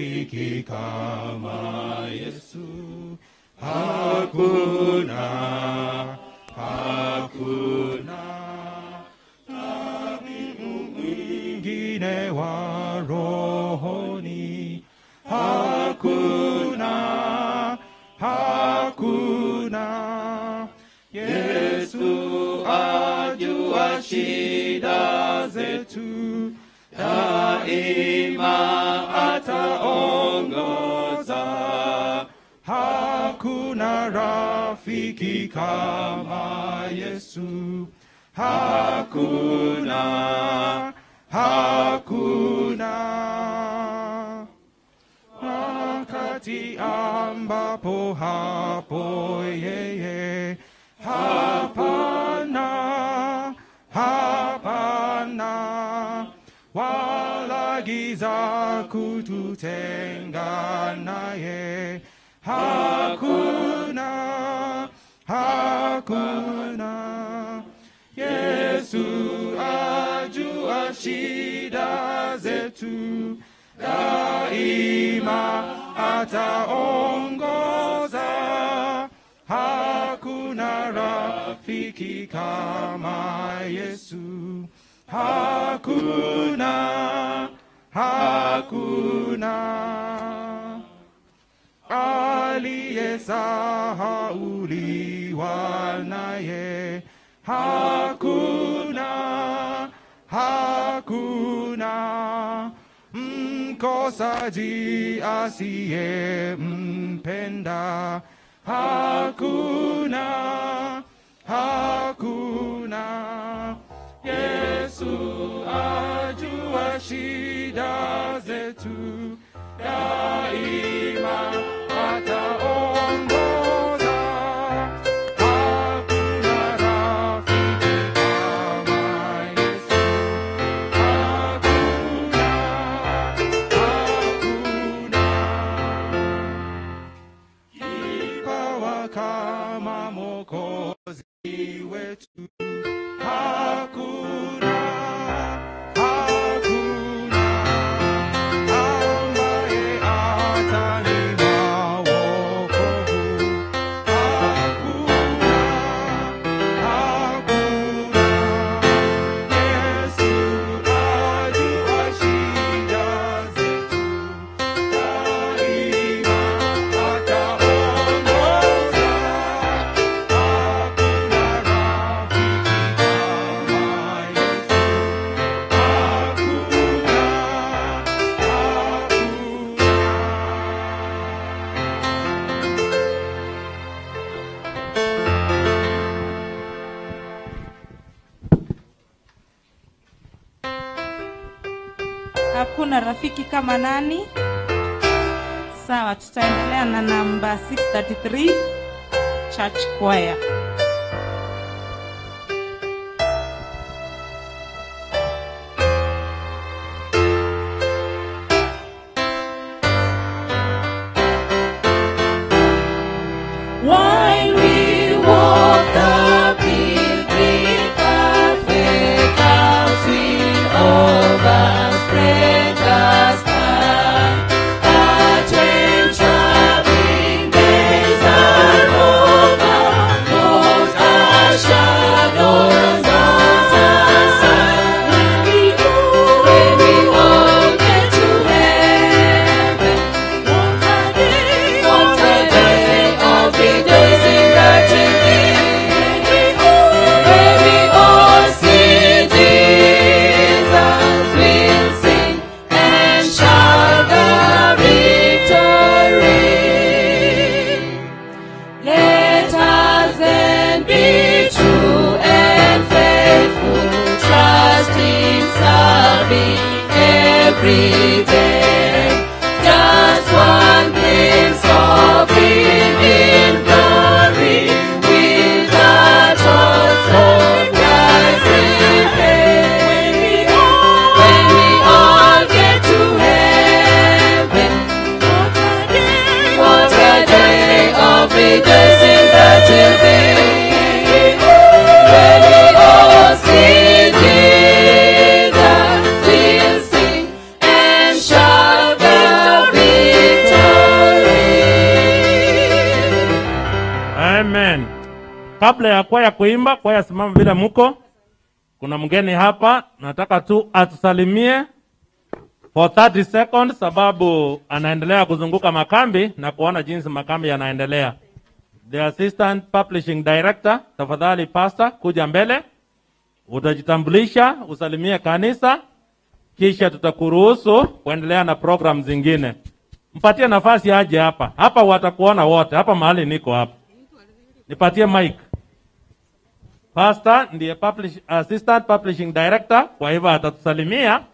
rafiki kama Yesu. Hakuna, hakuna tabibu mwingine wa rohoni. Hakuna, hakuna. Yesu ajua shida zetu, daima ataongoza. Hakuna rafiki kama Yesu. Hakuna, hakuna. Wakati ambapo hapo yeye, hapana, hapana, wala giza kututenga naye. Hakuna, hakuna. Yesu ajua shida zetu, daima ataongoza. Hakuna rafiki kama Yesu. Hakuna, hakuna. Aliyesahauliwa naye. Hakuna, hakuna. Mkosaji asiyempenda. Hakuna, hakuna. Yesu ajua shida zetu, daima ataongoza. Hakuna rafiki kama Yesu. Hakuna, hakuna. Kipawa kama Mwokozi wetu. Hakuna, hakuna. Ambaye atanipa wokovu. Hakuna, hakuna. Yesu ajua shida zetu, daima ataongoza. Hakuna rafiki kama Yesu. Hakuna, Hakuna rafiki kama nani? Sawa, tutaendelea na namba 633 Church Choir. While we walk the pilgrim pathway, clouds will overspread the sky. But when traveling days are over, clouds are shadows on the side. When we all get to heaven, what a day of rejoicing that will be. When we all see Jesus, we'll sing and shout the victory. Let us then be true and faithful, trusting, serving every day. Just one glimpse of Him in glory, with the thoughts of Christ repay. When we all get to heaven, what a day of rejoicing that will be. When we all see Jesus, we'll sing and shout kabla ya kwaya kuimba, kwaya simama vile mko. Kuna mgeni hapa, nataka tu atusalimie for 30 seconds sababu anaendelea kuzunguka makambi na kuona jinsi makambi yanaendelea. The Assistant Publishing Director, tafadhali pastor, kuja mbele. Utajitambulisha, usalimie kanisa, kisha tutakuruhusu kuendelea na program zingine. Mpatie nafasi aje hapa. Hapa watakuona wote. Hapa mahali niko hapa. Nipatie mic. Pastor ndiye Assistant Publishing Director, kwa hivyo atatusalimia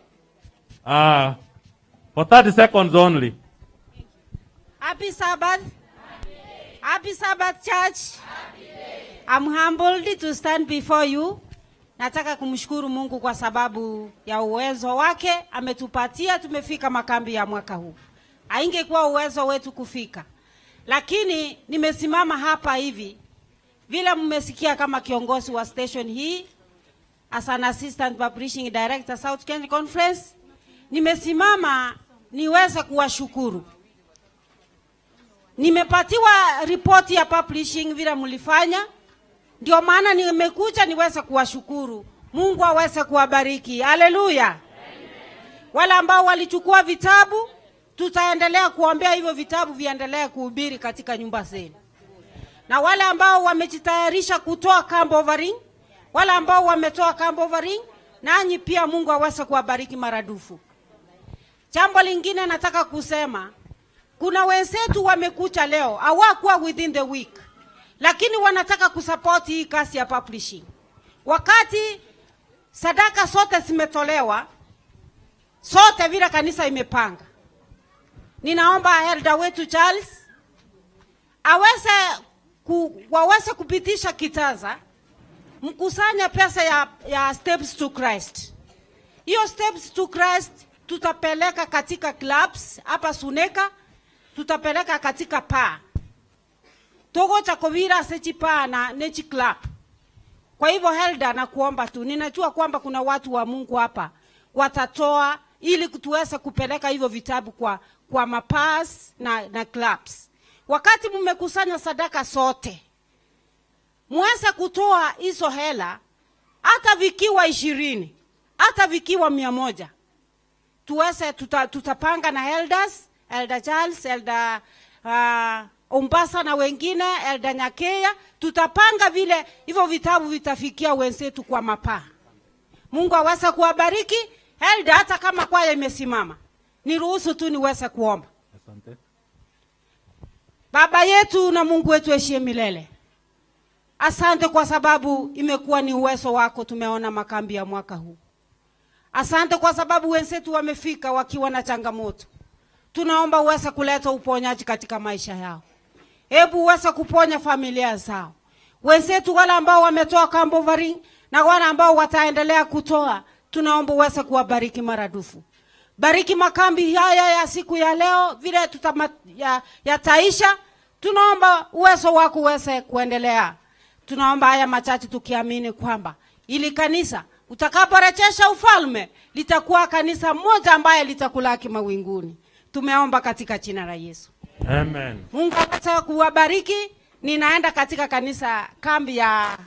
for 30 seconds only. Happy Sabbath. Happy Sabbath, church. I'm humbled to stand before you. Nataka kumshukuru Mungu kwa sababu ya uwezo wake ametupatia tumefika makambi ya mwaka huu. Haingekuwa uwezo wetu kufika. Lakini nimesimama hapa hivi vile mmesikia kama kiongozi wa station hii as an Assistant Publishing Director South Kenya Conference. Nimesimama niweze kuwashukuru. Nimepatiwa ripoti ya publishing vile mlifanya. Ndio maana nimekuja niweze kuwashukuru. Mungu aweze kuwabariki. Haleluya. Wale ambao walichukua vitabu, tutaendelea kuombea hivyo vitabu viendelee kuhubiri katika nyumba zenu. Na wale ambao wamejitayarisha kutoa camp offering, wale ambao wametoa camp offering, nanyi pia Mungu aweze kuwabariki maradufu. Jambo lingine nataka kusema, kuna wenzetu wamekuja leo, hawakuwa within the week, lakini wanataka kusupport hii kazi ya publishing. Wakati sadaka sote zimetolewa, sote vile kanisa imepanga, ninaomba elder wetu Charles waweze kupitisha kitaza, mkusanya pesa ya Steps to Christ. Hiyo Steps to Christ tutapeleka katika clubs hapa Suneka, tutapeleka katika pa Togo cha Kovira sechi pa na nechi club. Kwa hivyo Helda na kuomba tu, ninajua kwamba kuna watu wa Mungu hapa watatoa ili tuweze kupeleka hivyo vitabu kwa mapas na clubs. Wakati mmekusanya sadaka sote, muweze kutoa hizo hela, hata vikiwa 20, hata vikiwa 100. Tuweze tutapanga na elders, Elder Charles, Elder Umbasa na wengine, Elder Nyakeya, tutapanga vile hivyo vitabu vitafikia wenzetu kwa mapaa. Mungu aweze kuwabariki. Elder, hata kama kwaya imesimama, niruhusu tu niweze kuomba. Asante. Baba yetu na Mungu wetu heshima milele. Asante kwa sababu imekuwa ni uwezo wako tumeona makambi ya mwaka huu. Asante kwa sababu wenzetu wamefika wakiwa na changamoto. Tunaomba uweze kuleta uponyaji katika maisha yao. Hebu uweze kuponya familia zao. Wenzetu wale ambao wametoa camp offering na wale ambao wataendelea kutoa, tunaomba uweze kuwabariki maradufu. Bariki makambi haya ya siku ya leo vile yataisha. Tunaomba uwezo wako uweze kuendelea. Tunaomba haya machache tukiamini kwamba ili kanisa utakaporejesha ufalme litakuwa kanisa moja ambaye litakulaki mawinguni. Tumeomba katika jina la Yesu. Amen. Mungu aweze kuwabariki. Ninaenda katika kanisa kambi ya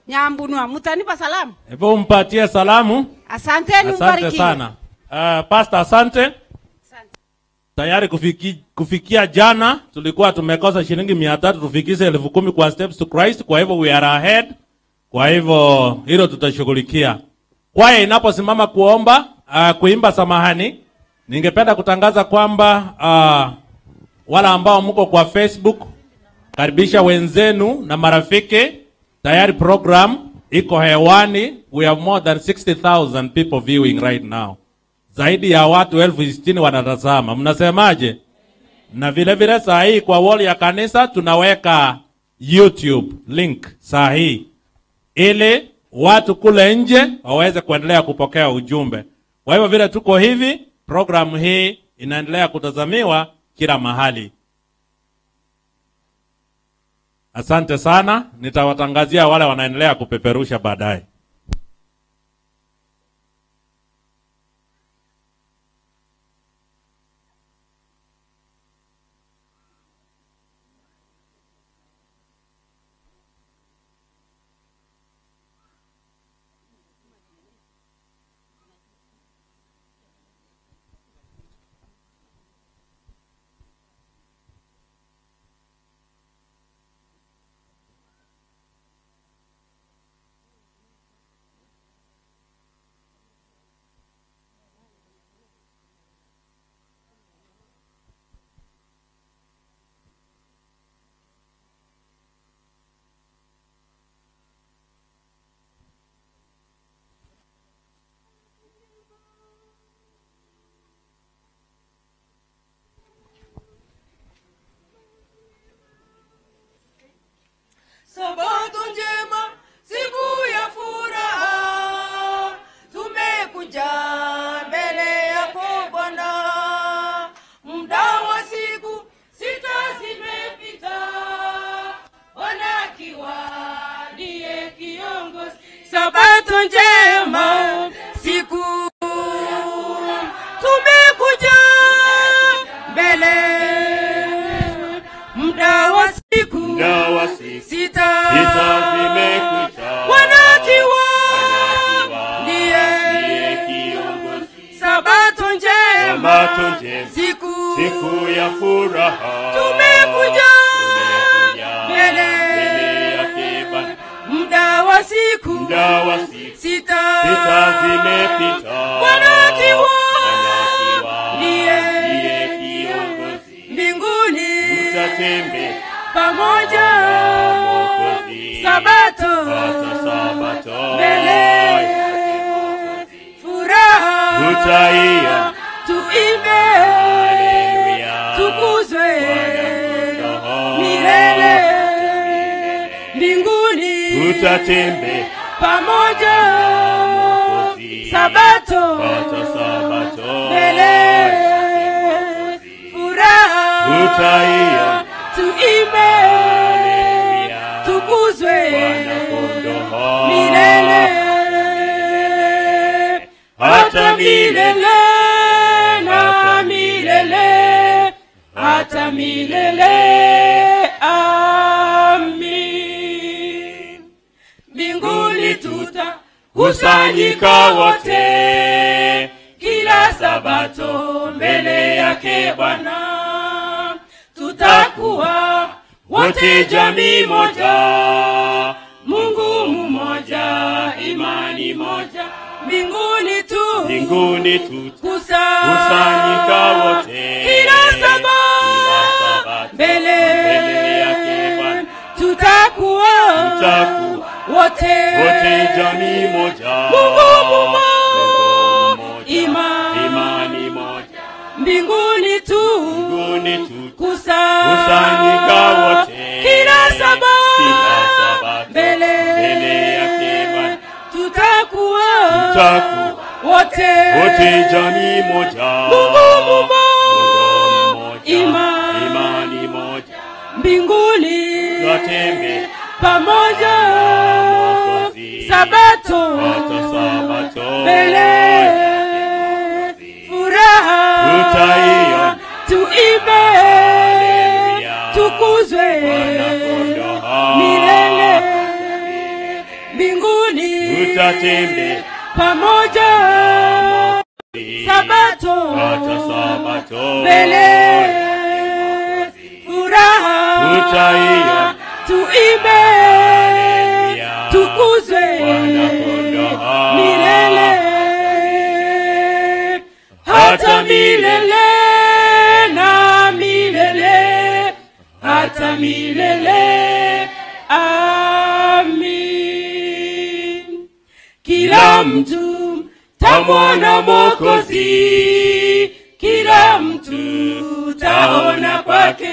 Nyambunua. Mtanipa salamu? Hebu mpatie salamu. Asanteni, mbarikiwe. Asante sana. Pastor, asante. Tayari kufikia jana tulikuwa tumekosa shilingi 300 tufikishe 10,000 kwa Steps to Christ. Kwa hivyo we are ahead. Kwa hivyo hilo tutashughulikia. Kwaya inaposimama kuomba kuimba samahani, ningependa kutangaza kwamba wala ambao mko kwa Facebook, karibisha wenzenu na marafiki. Tayari program iko hewani. We have more than 60,000 people viewing right now. Zaidi ya watu 60,000 wanatazama. Mnasemaje? Na vile vile saa hii kwa wall ya kanisa tunaweka YouTube link saa hii, ili watu kule nje waweze kuendelea kupokea ujumbe. Kwa hivyo vile tuko hivi, program hii inaendelea kutazamiwa kila mahali. Asante sana. Nitawatangazia wale wanaendelea kupeperusha baadaye. Sabato njema, siku tumekuja mbele, muda wa siku sita zimekuja, wanakiwa ndiye kiongozi. Sabato njema, siku ya furaha, tumekuja mbele yake Bwana, muda wa siku sita zimepita, wanakiwa ndiye kiongozi, mbinguni tutatembea pamoja. Mwokozi, Sabato mbele, furaha tutaia, tuimbe, Haleluya, tukuzwe Bwana milele, mbinguni tutatembea pamoja. Mwokozi, Sabato mbele, furaha tutaia, tuimbe, Haleluya, tukuzwe Bwana milele, hata milele na milele, hata milele. Amin. Mbinguni tutakusanyika wote, kila Sabato mbele yake Bwana. Tutakuwa wote jamii moja, Mungu mmoja, imani moja. Mbinguni kusanyika wote, kila Sabato mbele yake Bwana. tutakuwa wote jamii moja, Mungu mmoja, imani moja. mbinguni kusanyika wote, kila Sabato mbele yake Bwana. tutakuwa wote jamii moja, Mungu mmoja, imani moja. mbinguni Tutatembea pamoja. Mwokozi, Sabato mbele, furaha tutaiona, tuimbe, Haleluya, tukuzwe Mwana-Kondoo, milele, mbinguni tutatembea pamoja. Sabato mbele, furaha tutaiona, tuimbe, Haleluya, tukuzwe Mwana-Kondoo, milele, hata milele na milele, hata milele. Amin. Kila mtu tamwona Mwokozi, kila mtu taona kwake.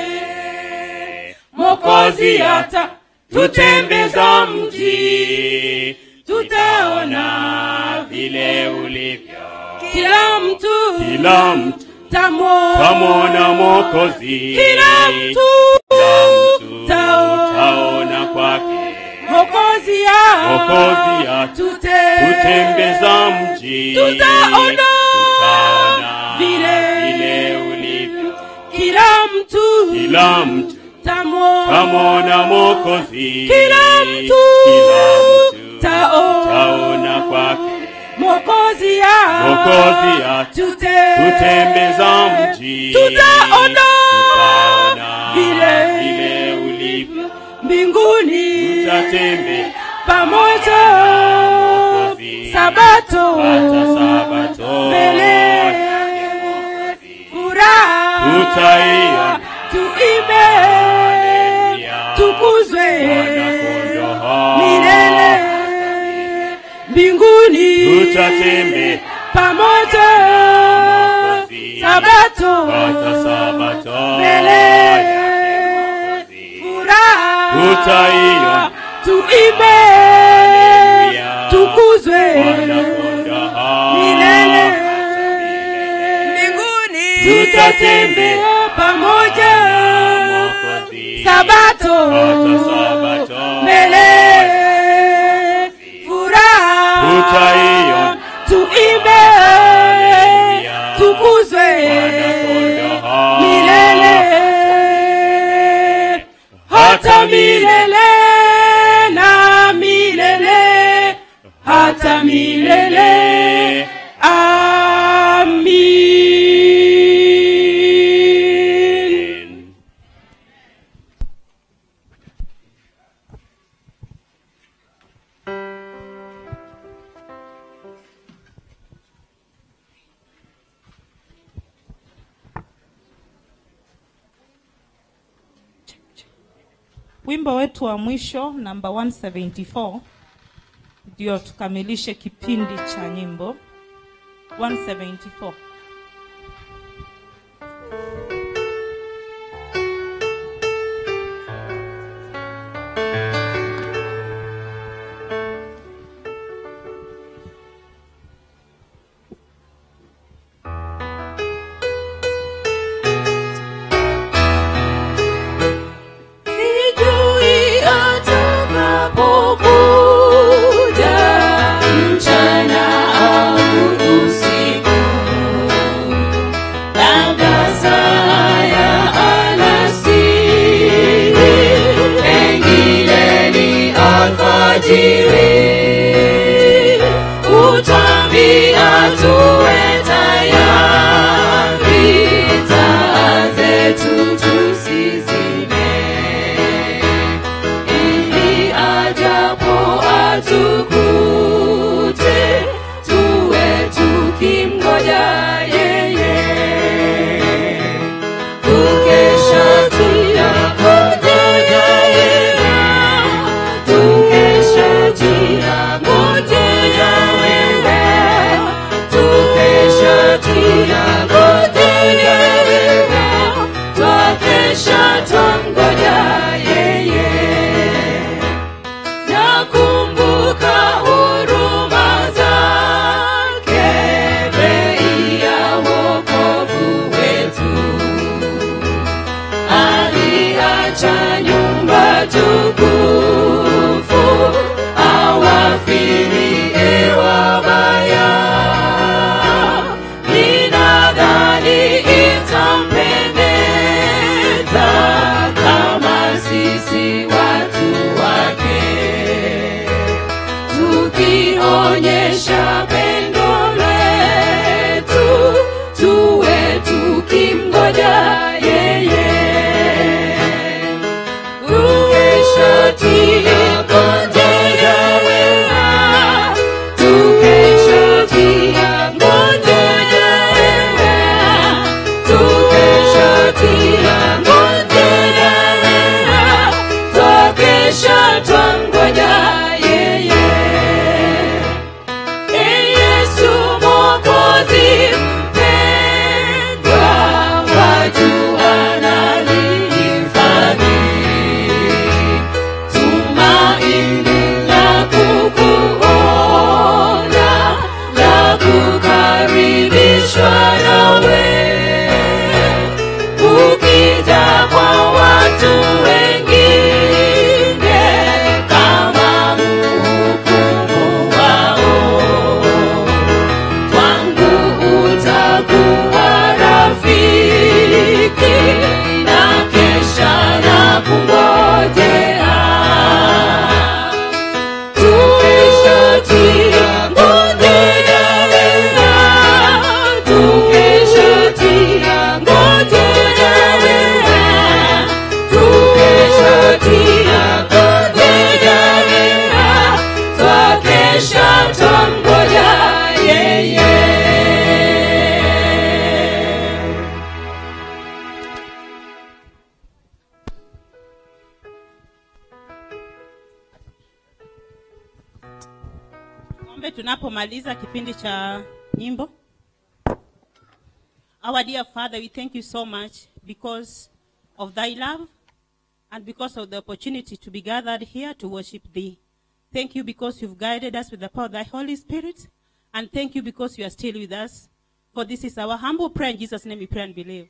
Mwokozi hata tutembeza mji, tutaona vile ulivyo. Kila mtu tamwona Mwokozi, kila mtu taona kwake. Mwokozi tutembeza mji, tutaona vile ulivyo. Kila mtu tamwona Mwokozi, kila mtu taona kwake. Mwokozi tutembeza mji, tutaona vile ulivyo. mbinguni Tutatembea pamoja. Mwokozi, Sabato mbele, furaha tutaiona, tuimbe, Haleluya, tukuzwe Mwana-Kondoo, milele, mbinguni tutatembea pamoja. Mwokozi, Sabato mbele, furaha tutaiona, tuimbe, Haleluya, tukuzwe Mwana-Kondoo, milele, mbinguni tutatembea pamoja. Mwokozi, Sabato mbele, furaha tuimbe, tukuzwe milele, hata milele na milele, hata milele. Amin. Wimbo wetu wa mwisho namba 174 ndio tukamilishe kipindi cha nyimbo 174. Sijui atakapokuja mchana au usiku, labda saa ya alasiri, pengine ni alfajiri, utwambia tuwe tayari, taa zetu tusizime, ili ajapo atukute, tuwe tukimngoja yeye. Tukesha tunangoja yeye, tukesha tunangoja wewe, tukesha tunangoja wewe, twakesha twangoja yeye. Nakumbuka huruma zake, bei ya wokovu wetu, aliacha nyumba tukufu, awafirie wabaya. Ninadhani itampendeza kama sisi watu wake, tukionyesha pendo letu, tuwe tukimngoja yeye. Tukesha tunangoja wewe, tukesha tunangoja wewe, tukesha tunangoja wewe, twakesha twangoja yeye. Yesu Mwokozi mpendwa, wajua nalihifadhi tumaini la kukuona, la kukaribishwa nawe, ukija kwa watu wengine kama mhukumu wao, kwangu utakuwa rafiki, na kesha na kungojea. Tukesha tunangoja wewe, tukesha tunangoja wewe, tukesha tunangoja wewe, twakesha twangoja yeye. Ombe tunapomaliza kipindi cha nyimbo. Our dear Father, we thank you so much because of thy love and because of the opportunity to be gathered here to worship thee. Thank you because you've guided us with the power of thy Holy Spirit, and thank you because you are still with us. For this is our humble prayer. In Jesus' name we pray and believe.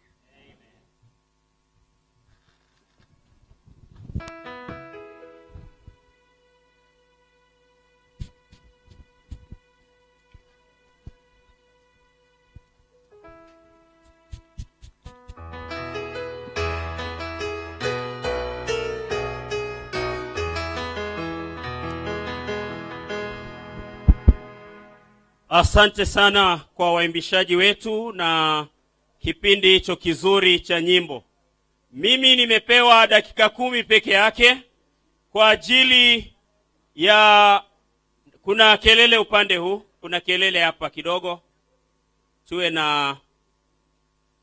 Asante sana kwa waimbishaji wetu na kipindi hicho kizuri cha nyimbo. Mimi nimepewa dakika 10 peke yake kwa ajili ya kuna kelele upande huu, kuna kelele hapa kidogo.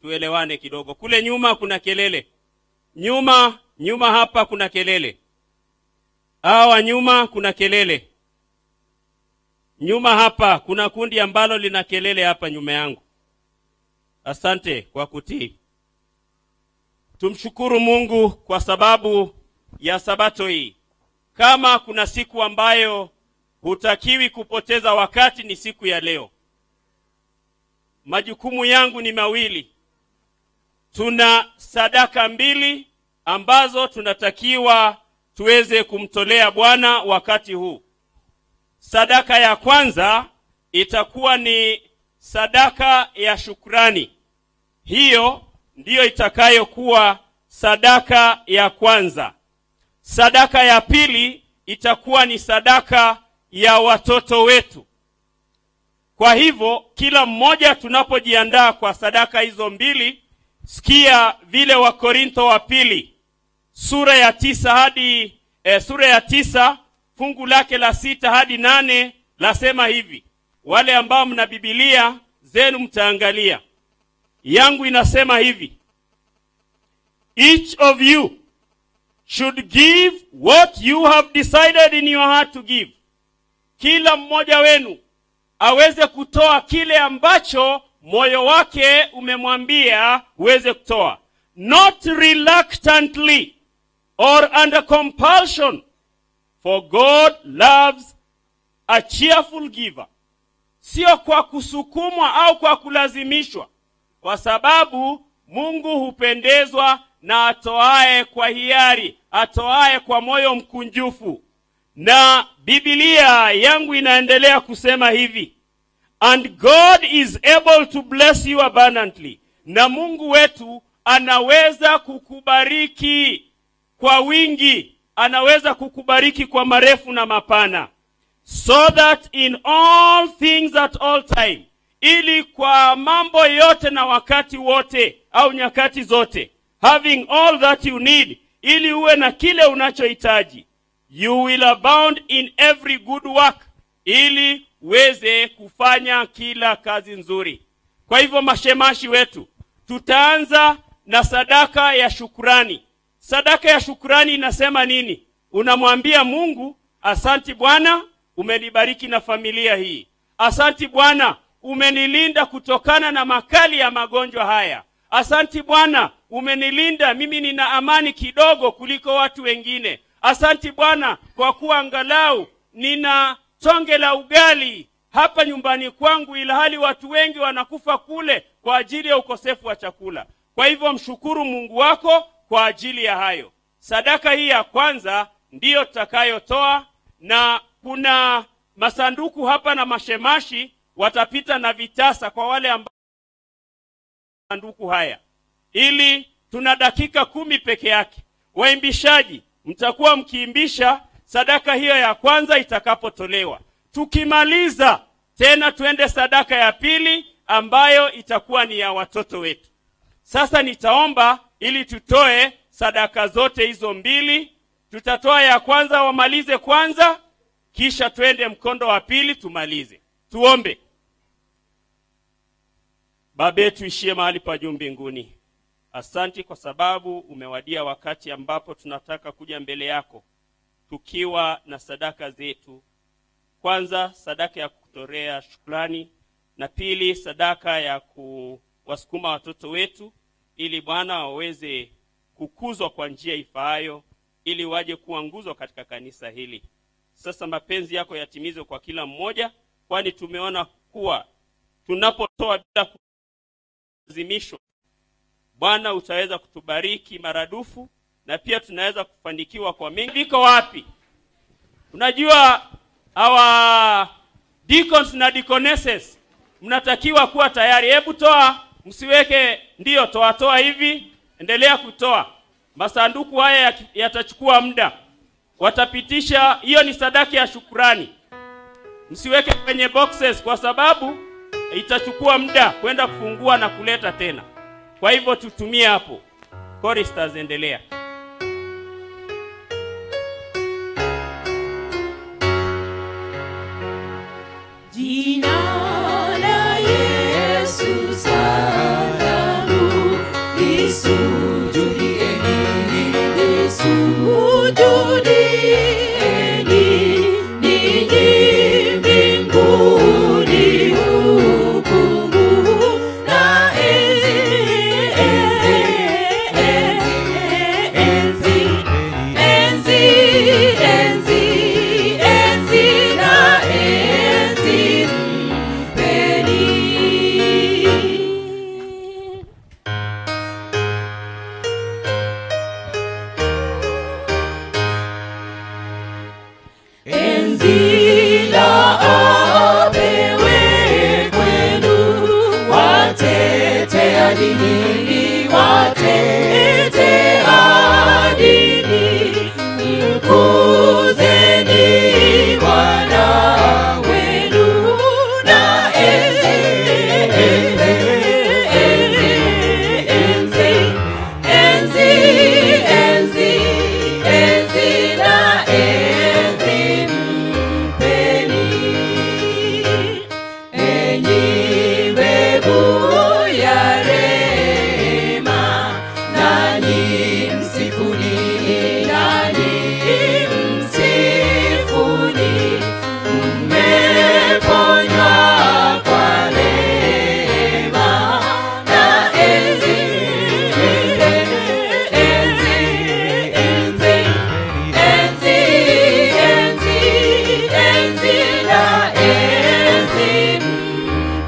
Tuelewane kidogo. Kule nyuma kuna kelele. Nyuma hapa kuna kelele. Hawa nyuma kuna kelele. Nyuma hapa kuna kundi ambalo lina kelele hapa nyuma yangu. Asante kwa kutii. Tumshukuru Mungu kwa sababu ya Sabato hii. Kama kuna siku ambayo hutakiwi kupoteza wakati ni siku ya leo. Majukumu yangu ni mawili. Tuna sadaka 2 ambazo tunatakiwa tuweze kumtolea Bwana wakati huu. Sadaka ya kwanza itakuwa ni sadaka ya shukrani. Hiyo ndiyo itakayokuwa sadaka ya kwanza. Sadaka ya pili itakuwa ni sadaka ya watoto wetu. Kwa hivyo kila mmoja tunapojiandaa kwa sadaka hizo 2, sikia vile Wakorintho wa pili sura ya 9 fungu lake la 6 hadi 8 lasema hivi. Wale ambao mna Biblia zenu mtaangalia. Yangu inasema hivi. Each of you should give what you have decided in your heart to give. Kila mmoja wenu aweze kutoa kile ambacho moyo wake umemwambia uweze kutoa. Not reluctantly or under compulsion, for God loves a cheerful giver. Sio kwa kusukumwa au kwa kulazimishwa, kwa sababu Mungu hupendezwa na atoae kwa hiari, atoae kwa moyo mkunjufu. Na Biblia yangu inaendelea kusema hivi. And God is able to bless you abundantly. Na Mungu wetu anaweza kukubariki kwa wingi, anaweza kukubariki kwa marefu na mapana. So that in all things at all time, ili kwa mambo yote na wakati wote au nyakati zote, having all that you need, ili uwe na kile unachohitaji, you will abound in every good work, ili uweze kufanya kila kazi nzuri. Kwa hivyo mashemashi wetu, tutaanza na sadaka ya shukrani. Sadaka ya shukrani inasema nini? Unamwambia Mungu, asanti Bwana, umenibariki na familia hii. Asanti Bwana, umenilinda kutokana na makali ya magonjwa haya. Asanti Bwana, umenilinda, mimi nina amani kidogo kuliko watu wengine. Asanti Bwana, kwa kuwa angalau nina tonge la ugali hapa nyumbani kwangu, ilhali watu wengi wanakufa kule kwa ajili ya ukosefu wa chakula. Kwa hivyo mshukuru Mungu wako kwa ajili ya hayo. Sadaka hii ya kwanza ndiyo tutakayotoa, na kuna masanduku hapa na mashemashi watapita na vitasa kwa wale ambao sanduku haya. Ili tuna dakika 10 peke yake. Waimbishaji mtakuwa mkiimbisha sadaka hiyo ya kwanza itakapotolewa. Tukimaliza tena tuende sadaka ya pili ambayo itakuwa ni ya watoto wetu. Sasa nitaomba ili tutoe sadaka zote hizo 2. Tutatoa ya kwanza wamalize kwanza, kisha twende mkondo wa pili tumalize. Tuombe. Baba yetu ishie mahali pa juu mbinguni, asante kwa sababu umewadia wakati ambapo tunataka kuja mbele yako tukiwa na sadaka zetu. Kwanza sadaka ya kutolea shukrani, na pili sadaka ya kuwasukuma watoto wetu ili Bwana waweze kukuzwa kwa njia ifaayo, ili waje kuwa nguzo katika kanisa hili. Sasa mapenzi yako yatimizwe kwa kila mmoja, kwani tumeona kuwa tunapotoa bila kulazimishwa, Bwana utaweza kutubariki maradufu, na pia tunaweza kufanikiwa kwa mengi. Viko wapi? Unajua hawa deacons na deaconesses mnatakiwa kuwa tayari. Hebu toa, msiweke ndio toa hivi, endelea kutoa. Masanduku haya yatachukua muda. Watapitisha, hiyo ni sadaka ya shukrani. Msiweke kwenye boxes kwa sababu itachukua muda kwenda kufungua na kuleta tena. Kwa hivyo tutumie hapo. Choristers endelea. Jina la Yesu salamu, lisujudieni, lisujudieni, ninyi mbinguni, hukumu na enzi, enzi, enzi, enzi, enzi, enzi, enzi na enzi mpeni. Enzi la apewe kwenu, watetea dini, watetea dini, mkuzeni Bwana wenu na enzi, enzi, enzi, enzi, enzi, enzi, enzi na enzi mpeni. Enyi mbegu ya rehema, nanyi msifuni, nanyi msifuni, mmeponywa kwa rehema na enzi, enzi, enzi, enzi, enzi, enzi na enzi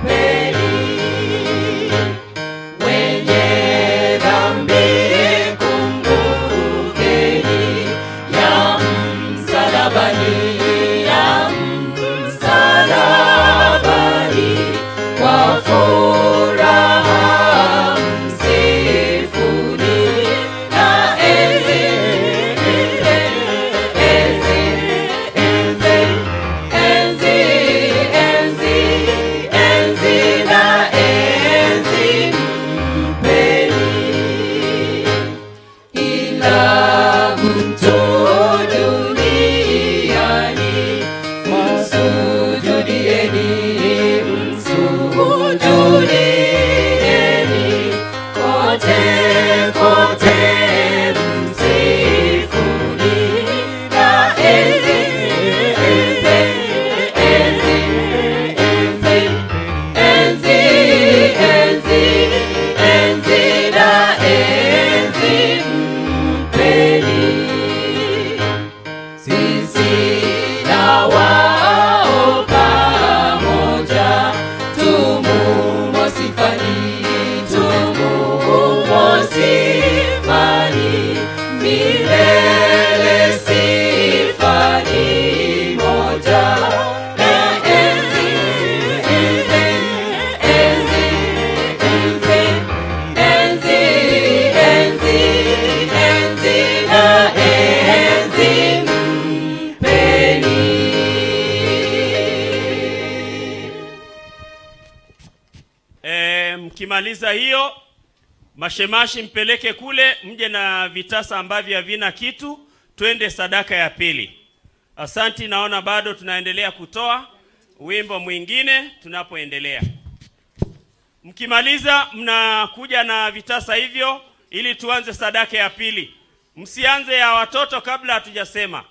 mpeni. Wenye dhambi kumbukeni, ya msalabani, ya msalabani, kwa furaha msifuni na enzi, enzi, enzi, enzi, enzi, enzi na enzi mpeni. Ila mtu duniani, msujudieni, msujudieni, kote kote msifuni na enzi, enzi, enzi, enzi, enzi, enzi na enzi mpeni. Sisi na wao pamoja, tumumo sifani, tumumo sifani, milele sifani moja na enzi, enzi, enzi, enzi, enzi, enzi na enzi mpeni. Mkimaliza hiyo, mashemashi mpeleke kule, mje na vitasa ambavyo havina kitu, twende sadaka ya pili. Asanti, naona bado tunaendelea kutoa wimbo mwingine tunapoendelea. Mkimaliza mnakuja na vitasa hivyo ili tuanze sadaka ya pili. Msianze ya watoto kabla hatujasema.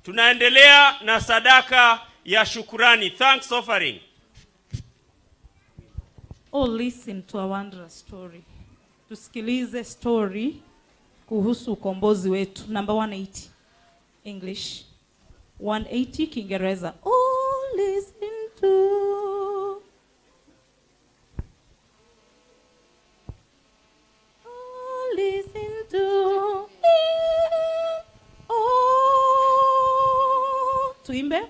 Tunaendelea na sadaka ya shukurani, thanks offering. Oh, listen to a wondrous story. Tusikilize story kuhusu ukombozi wetu. Number 180 English, 180 Kiingereza. Oh, listen to. Oh, listen to. Oh, tuimbe.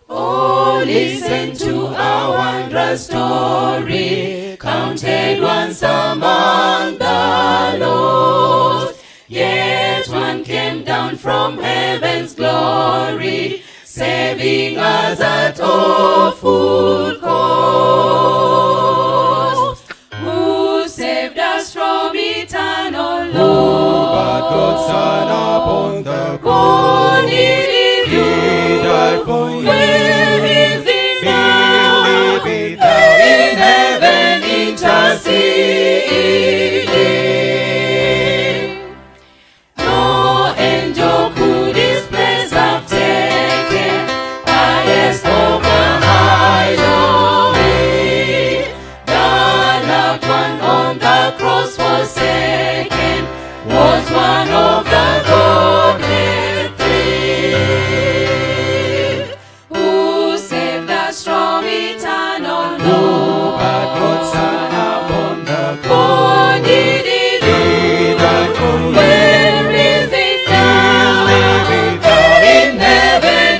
Oh, listen to a wondrous story, counted once among the lost. Yet one came down from heaven's glory, saving us at awful cost, who saved us from eternal loss. But God's Son upon the Oh, did you died for you. Where is he now? Believe it In heaven interceding. No angel could his place have taken. Highest over highway. The loved one on the cross forsaken was one of the Godhead three, who saved us from eternal loss. But God's Son upon the Oh, did he do? Where is he now? In heaven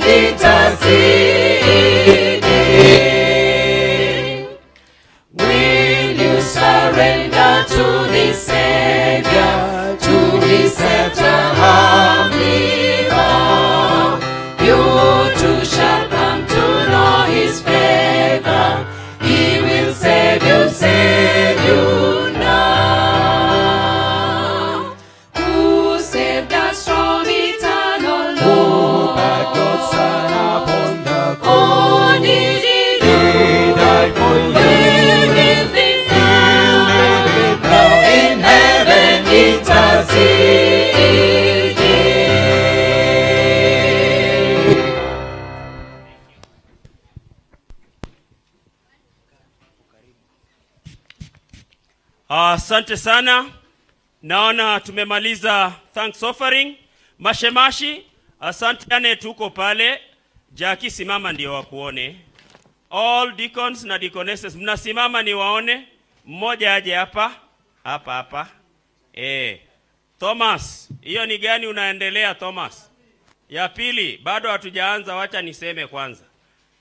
interceding. Will you surrender to the Savior, to his scepter humbly bow? You too shall come to know his favor. He will save you now. Who saved us from eternal loss? But God's Son upon the Oh, did he do? died for you. Where is he now? In heaven interceding. Asante sana. Naona tumemaliza thanks offering. Mashemashi, asante yane tuko pale. Jackie simama ndio wakuone. All deacons na deaconesses mnasimama ni waone. Mmoja aje hapa. Hapa. Thomas, hiyo ni gani unaendelea Thomas? Ya pili, bado hatujaanza, wacha niseme kwanza.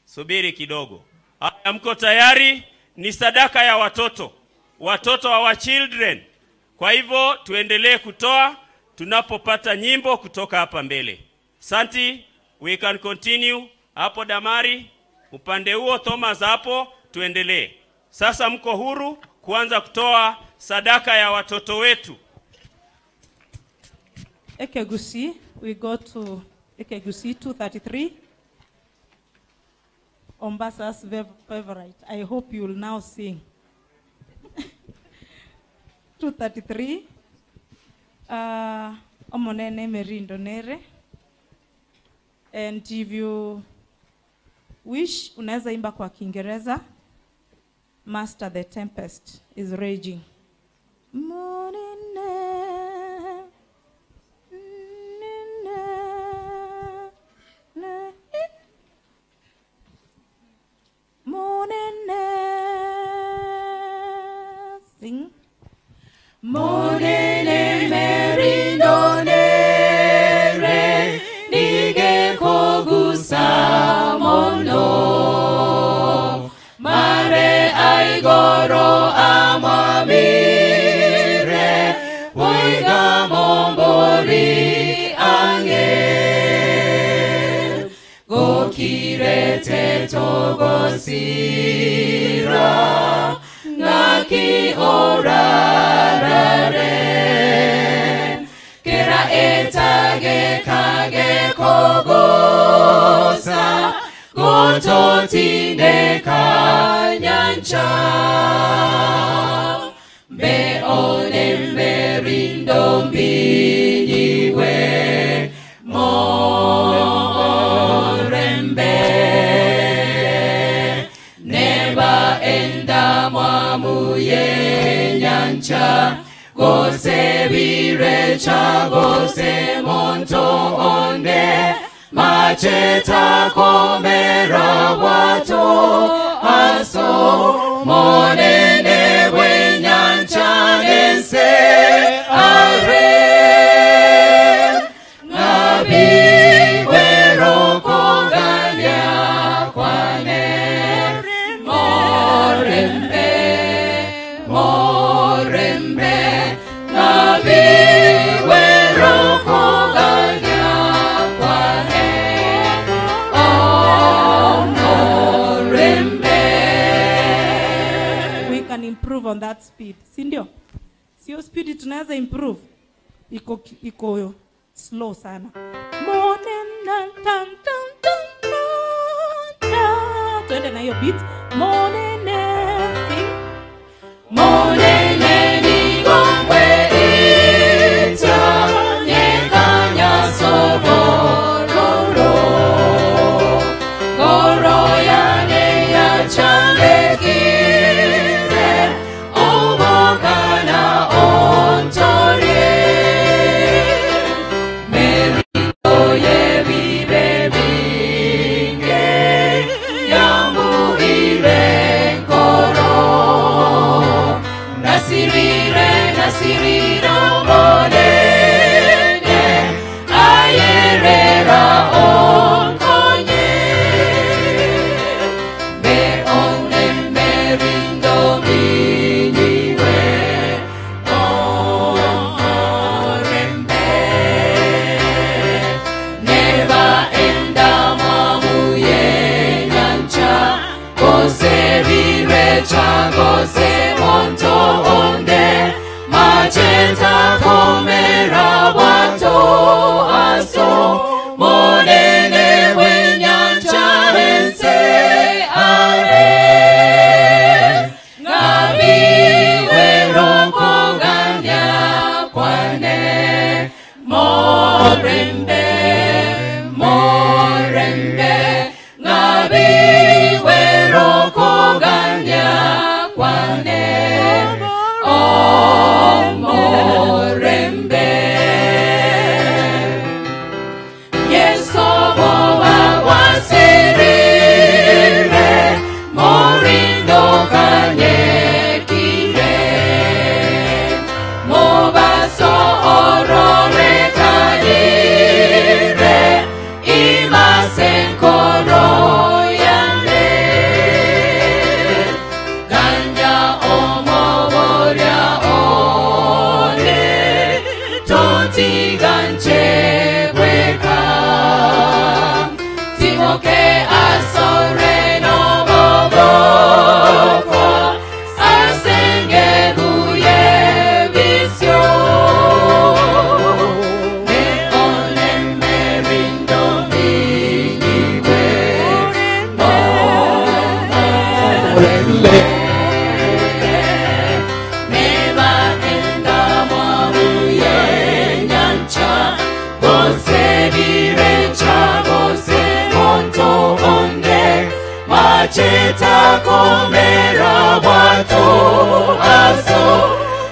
Subiri kidogo. Haya, mko tayari? Ni sadaka ya watoto. Watoto wa children. Kwa hivyo tuendelee kutoa tunapopata nyimbo kutoka hapa mbele. Santi, we can continue. Hapo Damari, upande huo Thomas hapo, tuendelee. Sasa mko huru kuanza kutoa sadaka ya watoto wetu. Ekegusi, we go to Ekegusi 233. Ombasa's favorite. I hope you will now sing. 233. Omonene merindo nere. And if you wish, unaweza imba kwa Kiingereza. Master, the tempest is raging. Sing. Monene merindo nere, nige kogusa mono. Mare aigoro amamire, oiga mombori ange. Gokire togosira, ngaki orarare. Kera etage kage kogosa, gototine kanyancha. Be onem merindo mbinyiwe, morembe. Neba enda mwamuye nyancha, gose virecha, gose monto onde. Macheta komera wato aso, monene wenyancha nese are. Nabi wero kogalia kwane, morembe, morembe. Nabi wero kogalia kwane, oh can improve on that speed. Si ndio? Sio speed tunaweza improve. Iko slow sana. Morning tan tan tan tan. Tuende na hiyo beat. Morning sing. Morning ni gongwe ita nyekanya sobororo goro yane ya chalekire obokana ontore merito ye vive binge yamuire koro nasirira monene ayerera onkonye me onne merindo minyiwe orembe neba enda mamuye nyancha kose virecha kose monto onde macheta komera wato aso monene wenyancha ense are ngabi weroko ganya kwane morembe ngabi weroko ganya kwane morembe yeso boba wasirire morindo kanye kire mobaso orore kanire imasenkoro yane ganya omoboria one toti ganche weka timoke asore no boboko asenge buye visio me one merindo minyiwe morembe neba enda mamuye nyancha bose virecha bose monto onde macheta komera wato aso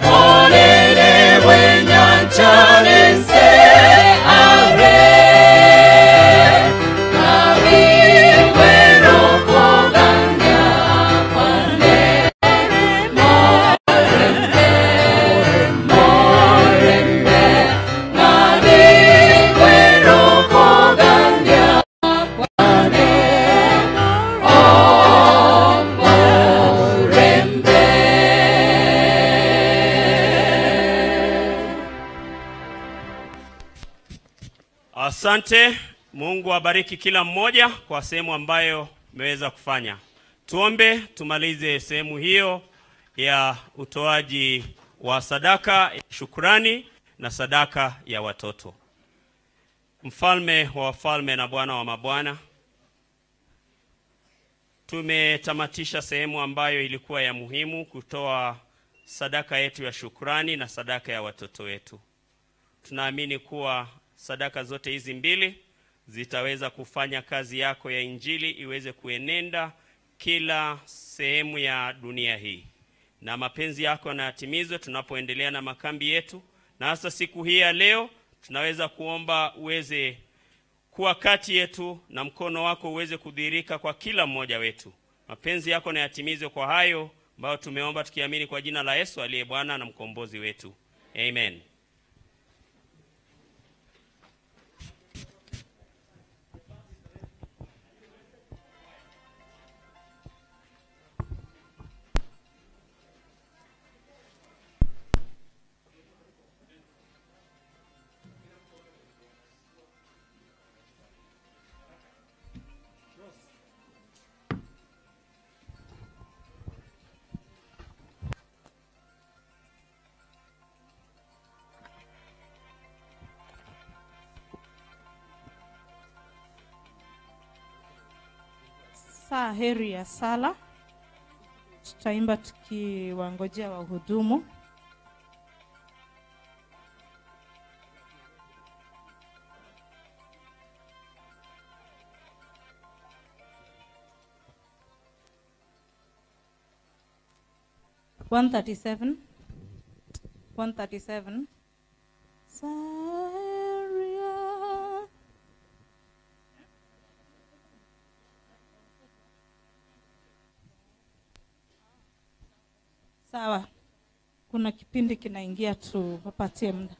monene wenyancha nense are ngabi weroko ganya kwane morembe ngabi weroko ganya kwane morembe. Asante. Mungu abariki kila mmoja kwa sehemu ambayo mmeweza kufanya. Tuombe tumalize sehemu hiyo ya utoaji wa sadaka, shukrani na sadaka ya watoto. Mfalme wa wafalme na Bwana wa mabwana, tumetamatisha sehemu ambayo ilikuwa ya muhimu, kutoa sadaka yetu ya shukrani na sadaka ya watoto wetu. Tunaamini kuwa sadaka zote hizi mbili zitaweza kufanya kazi yako ya injili iweze kuenenda kila sehemu ya dunia hii, na mapenzi yako na yatimizwe tunapoendelea na makambi yetu. Na hasa siku hii ya leo tunaweza kuomba uweze kuwa kati yetu na mkono wako uweze kudhihirika kwa kila mmoja wetu. Mapenzi yako na yatimizwe kwa hayo ambayo tumeomba tukiamini kwa jina la Yesu aliye Bwana na mkombozi wetu. Amen. Saa heri ya sala. Tutaimba tukiwangojea wahudumu. One 137. Saria. Sawa. Kuna kipindi kinaingia tu wapatie muda.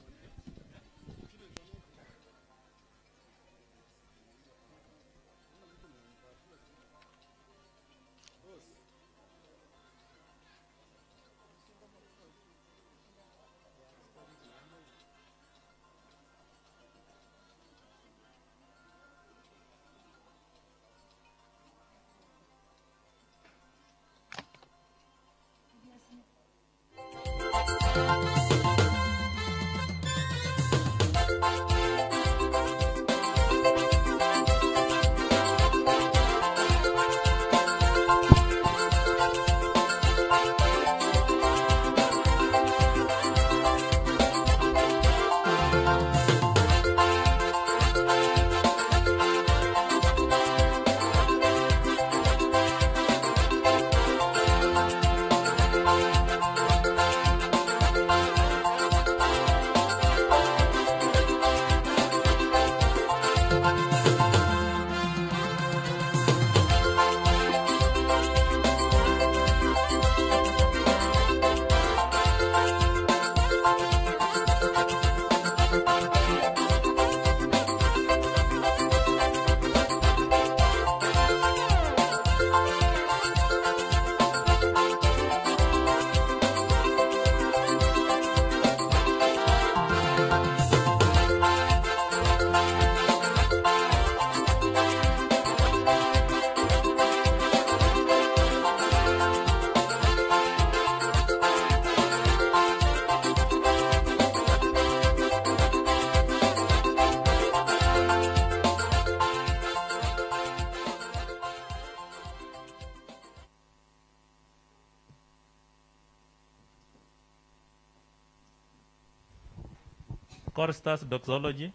Choristers doxology.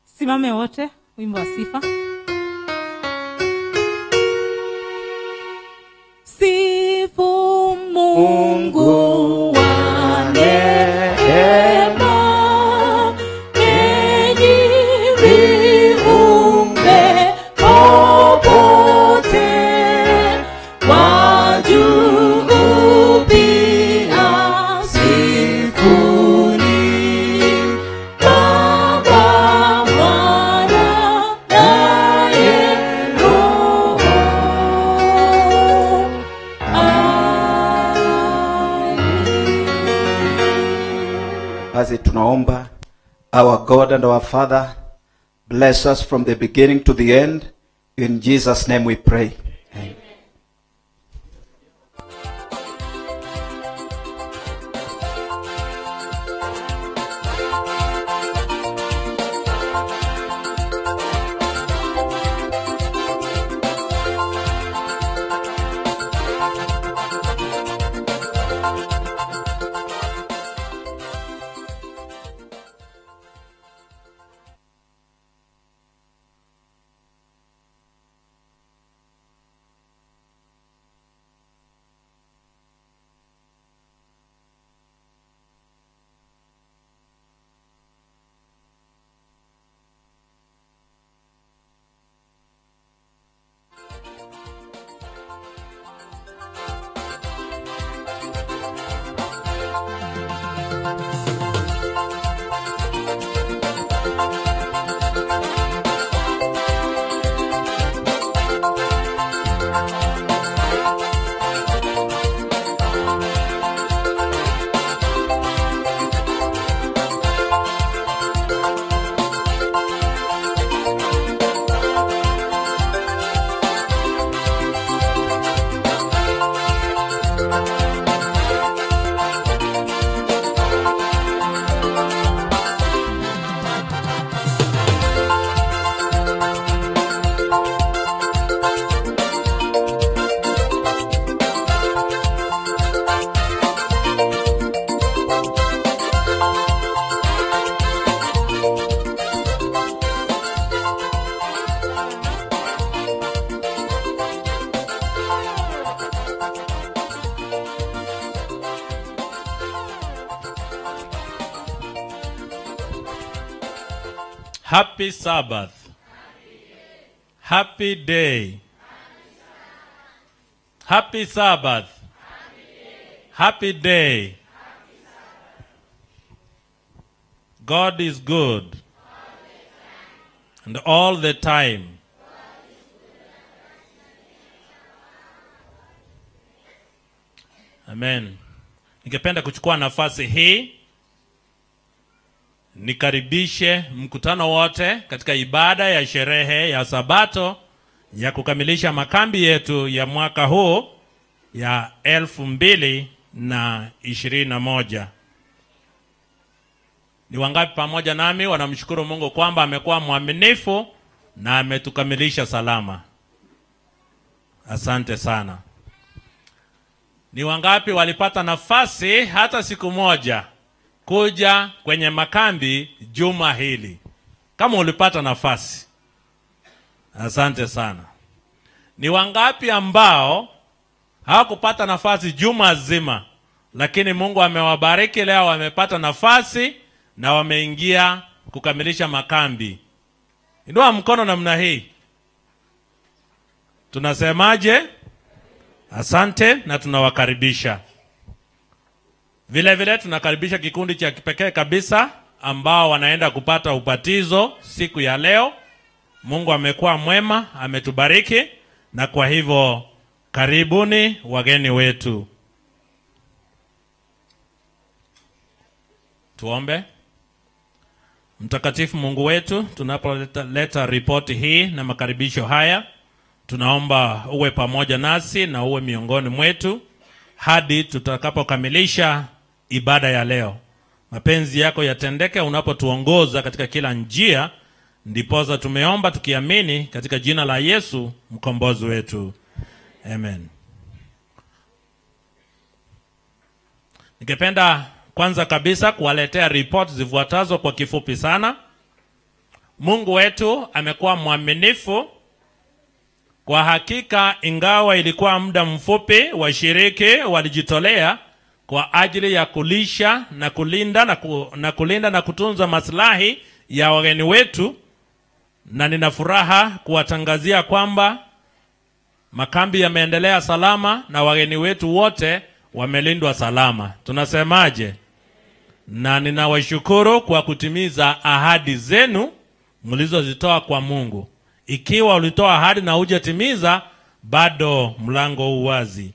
Simame wote, wimbo wa sifa. Sifu Mungu wa neema, enyi viumbe popote, wa juu pia sifuni. Basi tunaomba. Our God and our Father, bless us from the beginning to the end. In Jesus' name we pray. Amen. Happy Sabbath. Happy day. Happy Sabbath. Happy day. God is good. And all the time. Amen. Ningependa kuchukua nafasi hii nikaribishe mkutano wote katika ibada ya sherehe ya Sabato ya kukamilisha makambi yetu ya mwaka huu ya 2021. Ni wangapi pamoja nami wanamshukuru Mungu kwamba amekuwa mwaminifu na ametukamilisha salama? Asante sana. Ni wangapi walipata nafasi hata siku moja kuja kwenye makambi juma hili? Kama ulipata nafasi, asante sana. Ni wangapi ambao hawakupata nafasi juma zima, lakini Mungu amewabariki leo wamepata nafasi na wameingia kukamilisha makambi? Inua mkono namna hii. Tunasemaje? Asante na tunawakaribisha. Vile vile tunakaribisha kikundi cha kipekee kabisa ambao wanaenda kupata ubatizo siku ya leo. Mungu amekuwa mwema, ametubariki, na kwa hivyo karibuni wageni wetu. Tuombe. Mtakatifu Mungu wetu, tunapoleta ripoti hii na makaribisho haya, tunaomba uwe pamoja nasi na uwe miongoni mwetu hadi tutakapokamilisha ibada ya leo. Mapenzi yako yatendeke unapotuongoza katika kila njia. Ndiposa tumeomba tukiamini katika jina la Yesu mkombozi wetu. Amen. Ningependa kwanza kabisa kuwaletea report zifuatazo kwa kifupi sana. Mungu wetu amekuwa mwaminifu. Kwa hakika, ingawa ilikuwa muda mfupi, washiriki walijitolea kwa ajili ya kulisha na kulinda na kutunza maslahi ya wageni wetu, na nina furaha kuwatangazia kwamba makambi yameendelea salama na wageni wetu wote wamelindwa salama. Tunasemaje? Na ninawashukuru kwa kutimiza ahadi zenu mlizozitoa kwa Mungu. Ikiwa ulitoa ahadi na hujatimiza, bado mlango uwazi.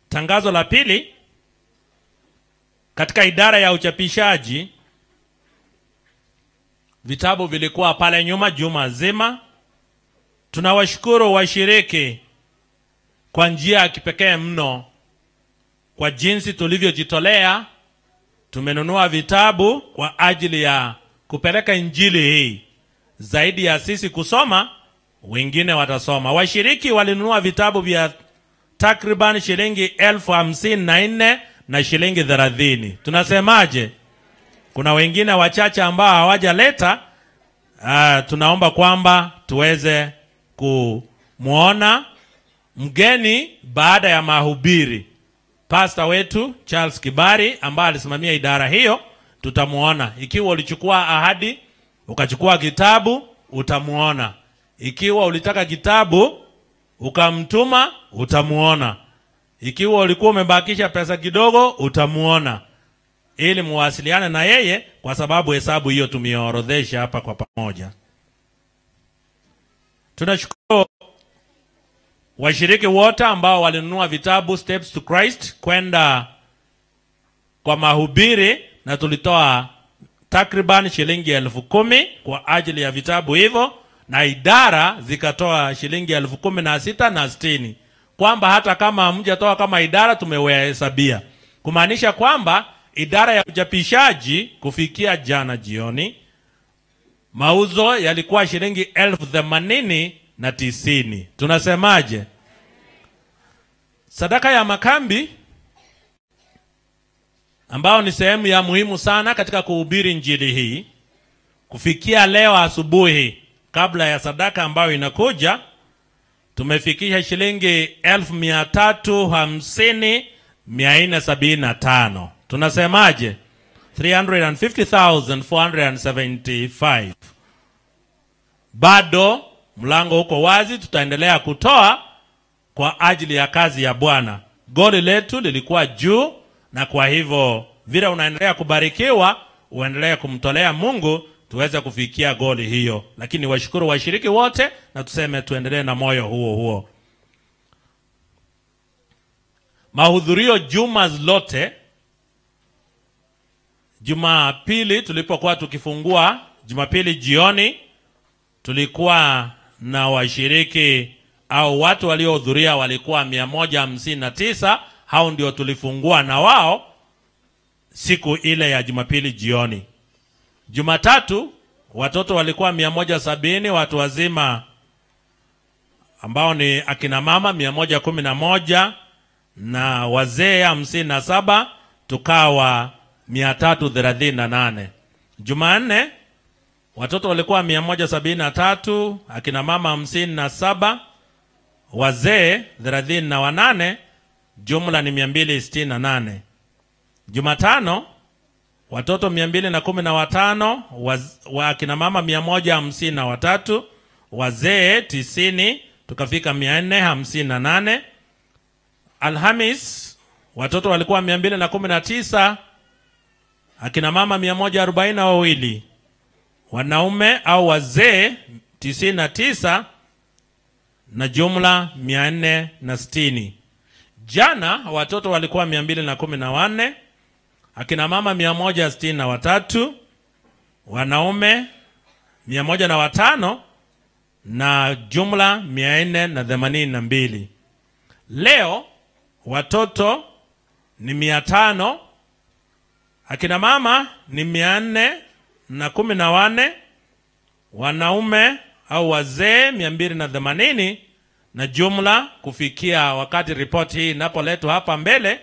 Tangazo la pili, katika idara ya uchapishaji, vitabu vilikuwa pale nyuma juma zima. Tunawashukuru washiriki kwa njia ya kipekee mno kwa jinsi tulivyojitolea. Tumenunua vitabu kwa ajili ya kupeleka injili hii. Zaidi ya sisi kusoma, wengine watasoma. Washiriki walinunua vitabu vya takriban shilingi 54,000 na shilingi 30. Tunasemaje? Kuna wengine wachache ambao hawajaleta. Tunaomba kwamba tuweze kumuona mgeni baada ya mahubiri. Pastor wetu Charles Kibari ambaye alisimamia idara hiyo, tutamuona. Ikiwa ulichukua ahadi ukachukua kitabu, utamuona. Ikiwa ulitaka kitabu ukamtuma, utamuona. Ikiwa ulikuwa umebakisha pesa kidogo, utamuona, ili muwasiliane na yeye, kwa sababu hesabu hiyo tumeorodhesha hapa kwa pamoja. Tunashukuru washiriki wote ambao walinunua vitabu Steps to Christ kwenda kwa mahubiri, na tulitoa takriban shilingi 10,000 kwa ajili ya vitabu hivyo, na idara zikatoa shilingi 16,060. Kwamba hata kama hamjatoa kama idara, tumewahesabia. Kumaanisha kwamba idara ya uchapishaji kufikia jana jioni, mauzo yalikuwa shilingi 80,090. Tunasemaje? Sadaka ya makambi, ambao ni sehemu ya muhimu sana katika kuhubiri injili hii, kufikia leo asubuhi kabla ya sadaka ambayo inakuja, tumefikisha shilingi 1,350,475. Tunasemaje? 350,475. Bado mlango uko wazi, tutaendelea kutoa kwa ajili ya kazi ya Bwana. Goli letu lilikuwa juu, na kwa hivyo vile unaendelea kubarikiwa, uendelee kumtolea Mungu tuweze kufikia goli hiyo. Lakini washukuru washiriki wote, na tuseme tuendelee na moyo huo. Mahudhurio juma lote. Jumapili tulipokuwa tukifungua, Jumapili jioni, tulikuwa na washiriki au watu waliohudhuria walikuwa 159. Hao ndio tulifungua na wao siku ile ya Jumapili jioni. Jumatatu watoto walikuwa 170, watu wazima ambao ni akina mama 111 na wazee 57, tukawa 338. Jumanne watoto walikuwa 173, akina mama 57, wazee 38, jumla ni 268. Jumatano watoto 215, akina mama 153, wazee 90, tukafika 458. Alhamis watoto walikuwa 219, akina mama 142, wanaume au wazee 99, na jumla 460. Jana watoto walikuwa 214, akina mama 163, wanaume 105, na jumla 482. Leo watoto ni 500, akina mama ni 414, wanaume au wazee 280, na jumla kufikia wakati ripoti hii inapoletwa hapa mbele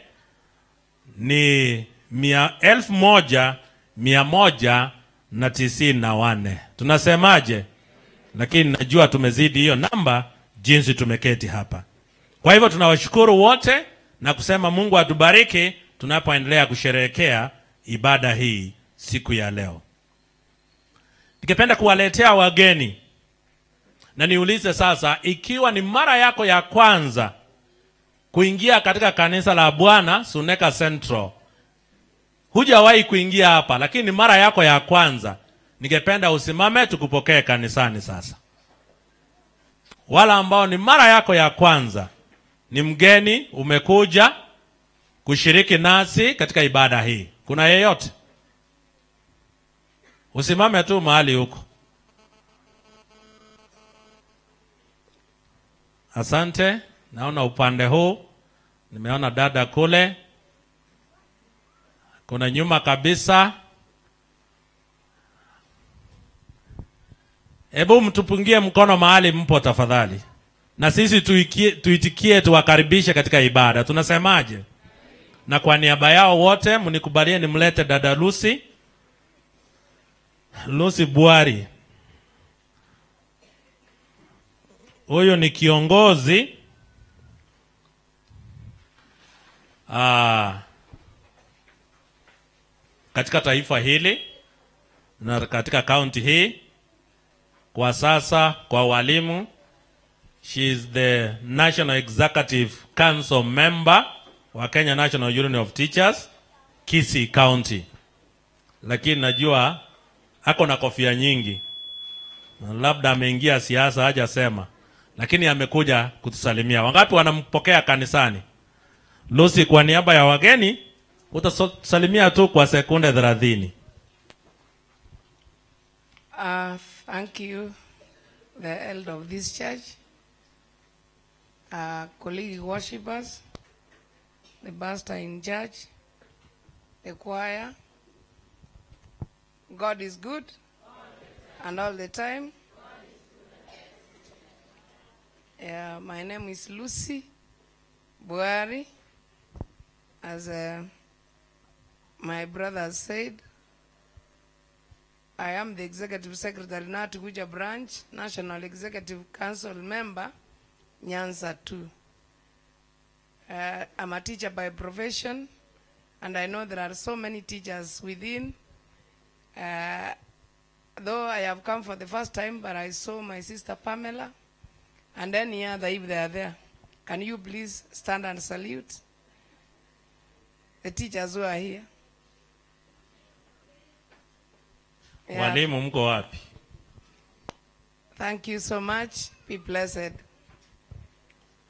ni 1194. Tunasemaje? Lakini najua tumezidi hiyo namba jinsi tumeketi hapa. Kwa hivyo tunawashukuru wote na kusema Mungu atubariki tunapoendelea kusherehekea ibada hii siku ya leo. Nikipenda kuwaletea wageni, na niulize sasa, ikiwa ni mara yako ya kwanza kuingia katika kanisa la Bwana Suneka Central, hujawahi kuingia hapa lakini mara yako ya kwanza, ningependa usimame tukupokee kanisani sasa. Wala ambao ni mara yako ya kwanza, ni mgeni, umekuja kushiriki nasi katika ibada hii, kuna yeyote? Usimame tu mahali huko. Asante. Naona upande huu, nimeona dada kule, kuna nyuma kabisa. Hebu mtupungie mkono mahali mpo tafadhali, na sisi tuitikie tuwakaribishe katika ibada. Tunasemaje? Na kwa niaba yao wote mnikubalie nimlete dada Lucy Buari. Huyo ni kiongozi katika taifa hili na katika county hii kwa sasa kwa walimu. She is the National Executive Council member wa Kenya National Union of Teachers, Kisii County. Lakini najua hako na kofia nyingi, labda ameingia siasa hajasema, lakini amekuja kutusalimia. Wangapi wanampokea kanisani? Lucy, kwa niaba ya wageni utasalimia tu kwa sekunde 30. Thank you, the elder of this church, colleague worshippers, the pastor in church, the choir. God is good, and all the time. My name is Lucy Buari. As my brother said, I am the Executive Secretary, Natukuja Branch, National Executive Council member, Nyanza 2. I'm a teacher by profession. And I know there are so many teachers within. Though I have come for the first time, but I saw my sister Pamela and any other if they are there. Can you please stand and salute the teachers who are here? Walimu mko wapi? Thank you so much. Be blessed.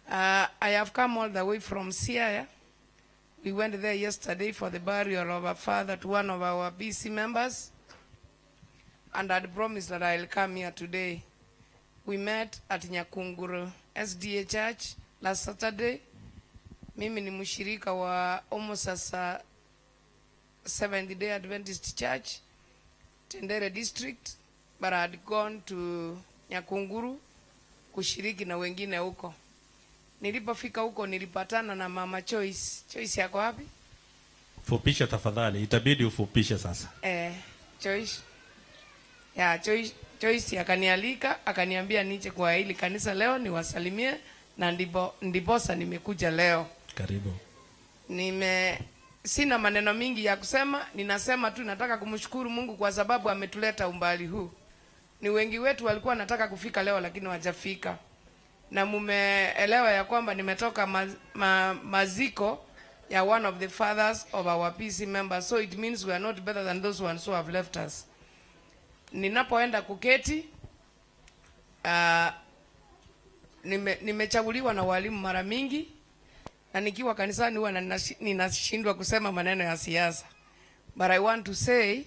I have come all the way from Siaya. We went there yesterday for the burial of our father to one of our BC members. And I'd promised that I'll come here today. We met at Nyakunguru SDA Church last Saturday. Mimi ni mshirika wa almost sasa Seventh Day Adventist Church, Tendere District, but I had gone to Nyakunguru kushiriki na wengine huko. Nilipofika huko nilipatana na Mama Choice. Choice yako wapi? Fupisha tafadhali, itabidi ufupishe sasa. Choice. Ya, Choice akanialika, akaniambia nije kwa hili kanisa leo niwasalimie, na ndiposa nimekuja leo. Karibu. Sina maneno mingi ya kusema, ninasema tu nataka kumshukuru Mungu kwa sababu ametuleta umbali huu. Ni wengi wetu walikuwa nataka kufika leo lakini hawajafika. Na mumeelewa ya kwamba nimetoka maziko ya one of the fathers of our PC members, so it means we are not better than those ones who have left us. Ninapoenda kuketi, nimechaguliwa na walimu mara mingi, na nikiwa kanisani huwa ninashindwa kusema maneno ya siasa. But I want to say,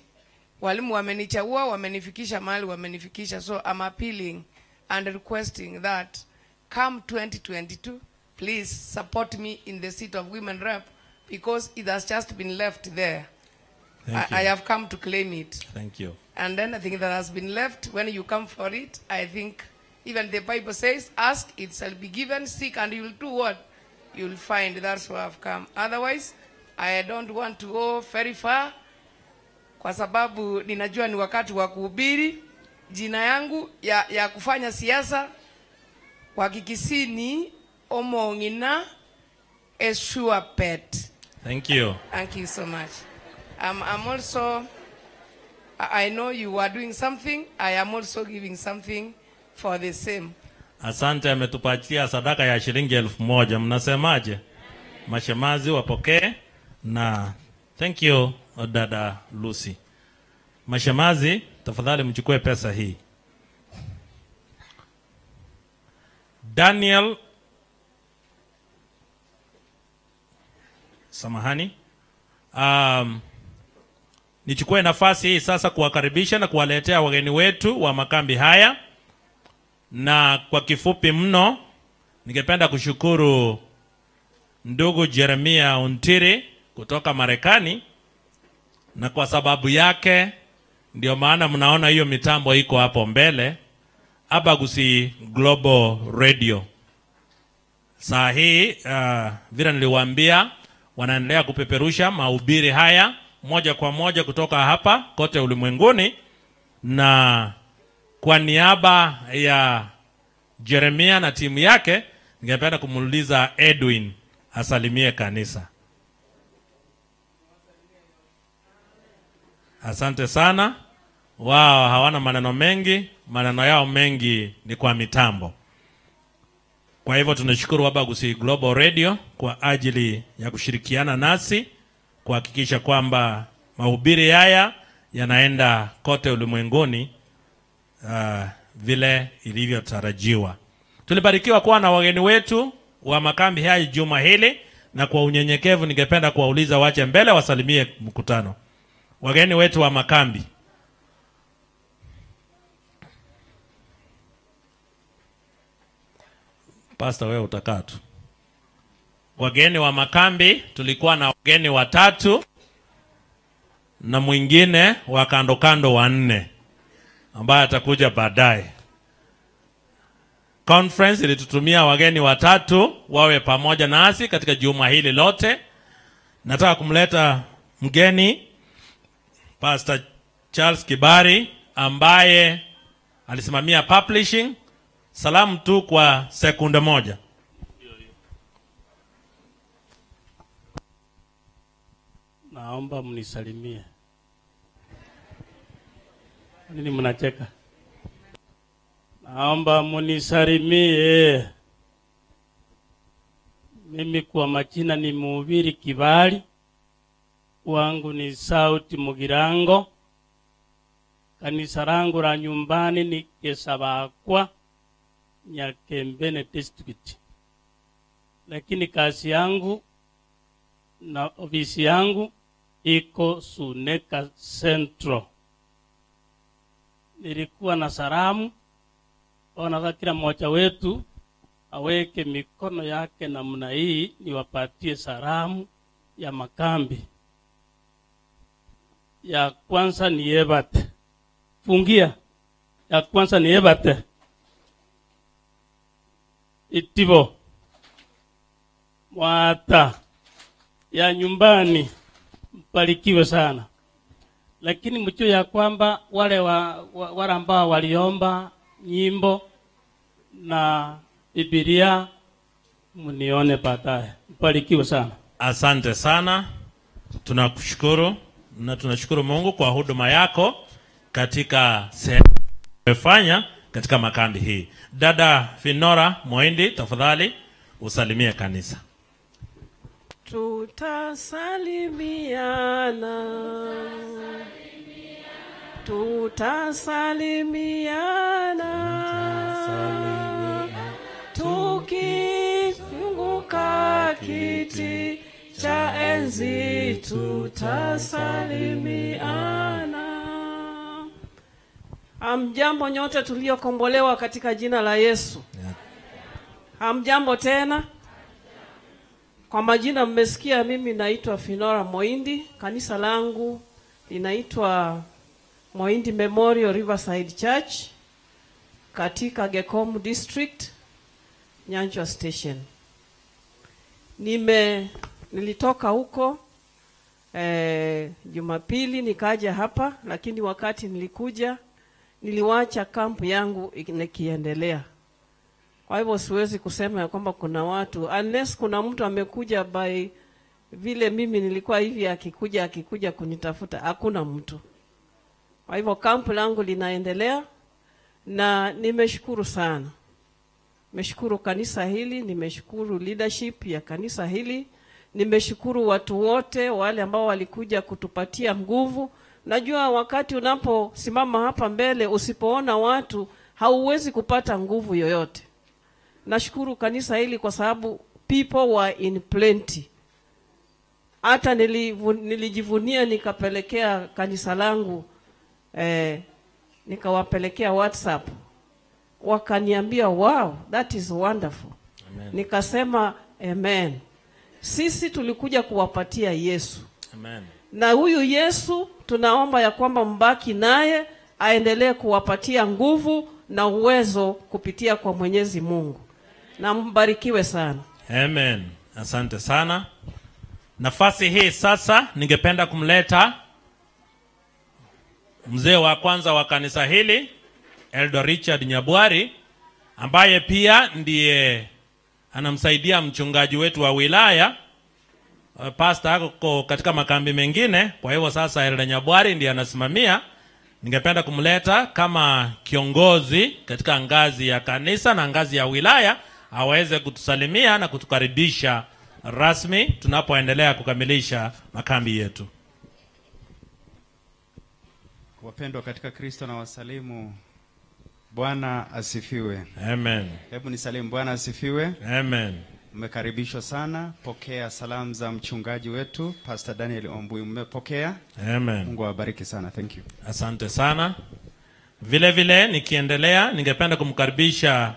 walimu wamenichagua, wamenifikisha mahali wamenifikisha, so I'm appealing and requesting that come 2022, please support me in the seat of women rep, because it has just been left there. I have come to claim it. Thank you. And then I think that has been left. When you come for it, I think even the Bible says, ask, it shall be given, seek, and you'll do what? You'll find. That's why I've come. Otherwise, I don't want to go very far, kwa sababu ninajua ni wakati wa kuhubiri. Jina yangu ya kufanya siasa kwa Kikisini Omongina Eshua Pet. Thank you. Thank you so much. I'm also, I know you are doing something. I am also giving something for the same. Asante, ametupatia sadaka ya shilingi 1000. Mnasemaje? Mashemazi wapokee. Na thank you dada Lucy. Mashemazi, tafadhali mchukue pesa hii. Daniel, samahani. Nichukue nafasi hii sasa kuwakaribisha na kuwaletea wageni wetu wa makambi haya. Na kwa kifupi mno, ningependa kushukuru ndugu Jeremia Untiri kutoka Marekani, na kwa sababu yake ndio maana mnaona hiyo mitambo iko hapo mbele, Abagusi Global Radio. Saa hii vile niliwaambia, wanaendelea kupeperusha mahubiri haya moja kwa moja kutoka hapa kote ulimwenguni, na kwa niaba ya Jeremia na timu yake, ningependa kumuuliza Edwin asalimie kanisa. Asante sana. Wao hawana maneno mengi, maneno yao mengi ni kwa mitambo. Kwa hivyo tunashukuru Abagusi Global Radio kwa ajili ya kushirikiana nasi kuhakikisha kwamba mahubiri haya yanaenda kote ulimwenguni vile ilivyotarajiwa. Tulibarikiwa kuwa na wageni wetu wa makambi haya juma hili, na kwa unyenyekevu ningependa kuwauliza wache mbele wasalimie mkutano. Wageni wetu wa makambi. Pastor, wewe utakaa tu. Wageni wa makambi, tulikuwa na wageni 3 na mwingine wa kando kando 4 ambaye atakuja baadaye. Conference ilitutumia wageni 3 wawe pamoja nasi katika juma hili lote. Nataka kumleta mgeni Pastor Charles Kibari ambaye alisimamia publishing. Salamu tu kwa sekunde moja. naomba mnisalimie. Nini mnacheka? Naomba mnisalimie. Mimi kwa majina ni Mhubiri Kibali. Wangu ni Sauti Mugirango. Kanisa langu la nyumbani ni SABATO Nyakembene district. Lakini kazi yangu na ofisi yangu iko Suneka Central. Nilikuwa na salamu. Ona kila mmoja wetu aweke mikono yake namna hii niwapatie salamu ya makambi. Ya kwanza ni ebate. Fungia. Ya kwanza ni ebate. Itivo. Mwata. Ya nyumbani. Mbarikiwe sana. Lakini mjue ya kwamba wale ambao waliomba nyimbo na Biblia mnione baadaye. Mbarikiwe sana. Asante sana. Tunakushukuru na tunashukuru Mungu kwa huduma yako katika umefanya katika makambi hii. Dada Finora Moindi, tafadhali usalimie kanisa. Tutasalimiana. Tukifunguka kiti cha enzi tutasalimiana. Hamjambo nyote tuliokombolewa katika jina la Yesu. Hamjambo tena. Kwa majina mmesikia, mimi naitwa Finora Moindi. Kanisa langu linaitwa Moindi Memorial Riverside Church katika Gekomu District, Nyanchwa Station. Nilitoka huko Jumapili nikaja hapa, lakini wakati nilikuja niliwacha kampu yangu ikiendelea. Kwa hivyo siwezi kusema ya kwamba kuna watu, unless kuna mtu amekuja by vile mimi nilikuwa hivi akikuja kunitafuta, hakuna mtu. Kwa hivyo kampu langu linaendelea na nimeshukuru sana. Nimeshukuru kanisa hili, nimeshukuru leadership ya kanisa hili, nimeshukuru watu wote wale ambao walikuja kutupatia nguvu. Najua wakati unaposimama hapa mbele usipoona watu hauwezi kupata nguvu yoyote. Nashukuru kanisa hili kwa sababu people were in plenty. Hata nilijivunia nikapelekea kanisa langu nikawapelekea WhatsApp. Wakaniambia wow, that is wonderful. Amen. Nikasema amen. Sisi tulikuja kuwapatia Yesu. Amen. Na huyu Yesu tunaomba ya kwamba mbaki naye, aendelee kuwapatia nguvu na uwezo kupitia kwa Mwenyezi Mungu. Na mbarikiwe sana. Amen. Asante sana. Nafasi hii sasa ningependa kumleta mzee wa kwanza wa kanisa hili, Elder Richard Nyabwari, ambaye pia ndiye anamsaidia mchungaji wetu wa wilaya. Pastor ako katika makambi mengine, kwa hivyo sasa Elder Nyabwari ndiye anasimamia. Ningependa kumleta kama kiongozi katika ngazi ya kanisa na ngazi ya wilaya, aweze kutusalimia na kutukaribisha rasmi tunapoendelea kukamilisha makambi yetu. Wapendwa katika Kristo na wasalimu. Bwana asifiwe. Amen. Hebu nisalimu. Bwana asifiwe. Amen. Mmekaribishwa sana. Pokea salamu za mchungaji wetu Pastor Daniel Ombui. Mmepokea? Amen. Mungu awabariki sana. Thank you. Asante sana. Vile vile nikiendelea, ningependa kumkaribisha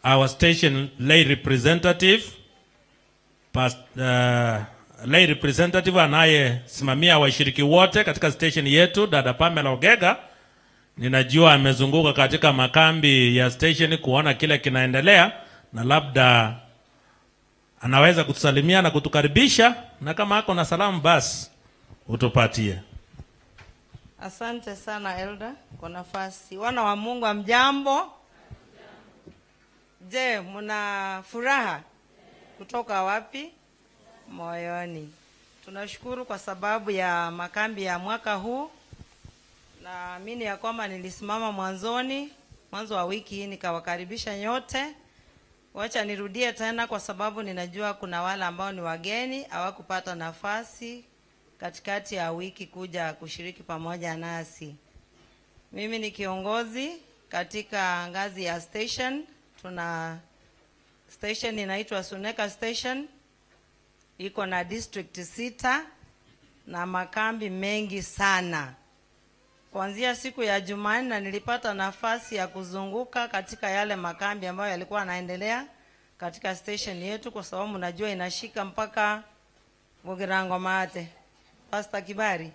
our station lay representative, lay representative anayesimamia washiriki wote katika station yetu, dada Pamela Ogega. Ninajua amezunguka katika makambi ya station kuona kile kinaendelea, na labda anaweza kutusalimia na kutukaribisha, na kama hako na salamu basi utupatie. Asante sana Elder kwa nafasi. Wana wa Mungu amjambo? Je, mna furaha? Kutoka wapi? Moyoni. Tunashukuru kwa sababu ya makambi ya mwaka huu. Naamini ya kwamba nilisimama mwanzo wa wiki hii nikawakaribisha nyote. Wacha nirudie tena kwa sababu ninajua kuna wale ambao ni wageni hawakupata nafasi katikati ya wiki kuja kushiriki pamoja nasi. Mimi ni kiongozi katika ngazi ya station. Tuna station inaitwa Suneka station. Iko na district 6 na makambi mengi sana. Kuanzia siku ya Jumanne nilipata nafasi ya kuzunguka katika yale makambi ambayo yalikuwa yanaendelea katika station yetu, kwa sababu najua inashika mpaka Bugirango Mate. Pastor Kibari,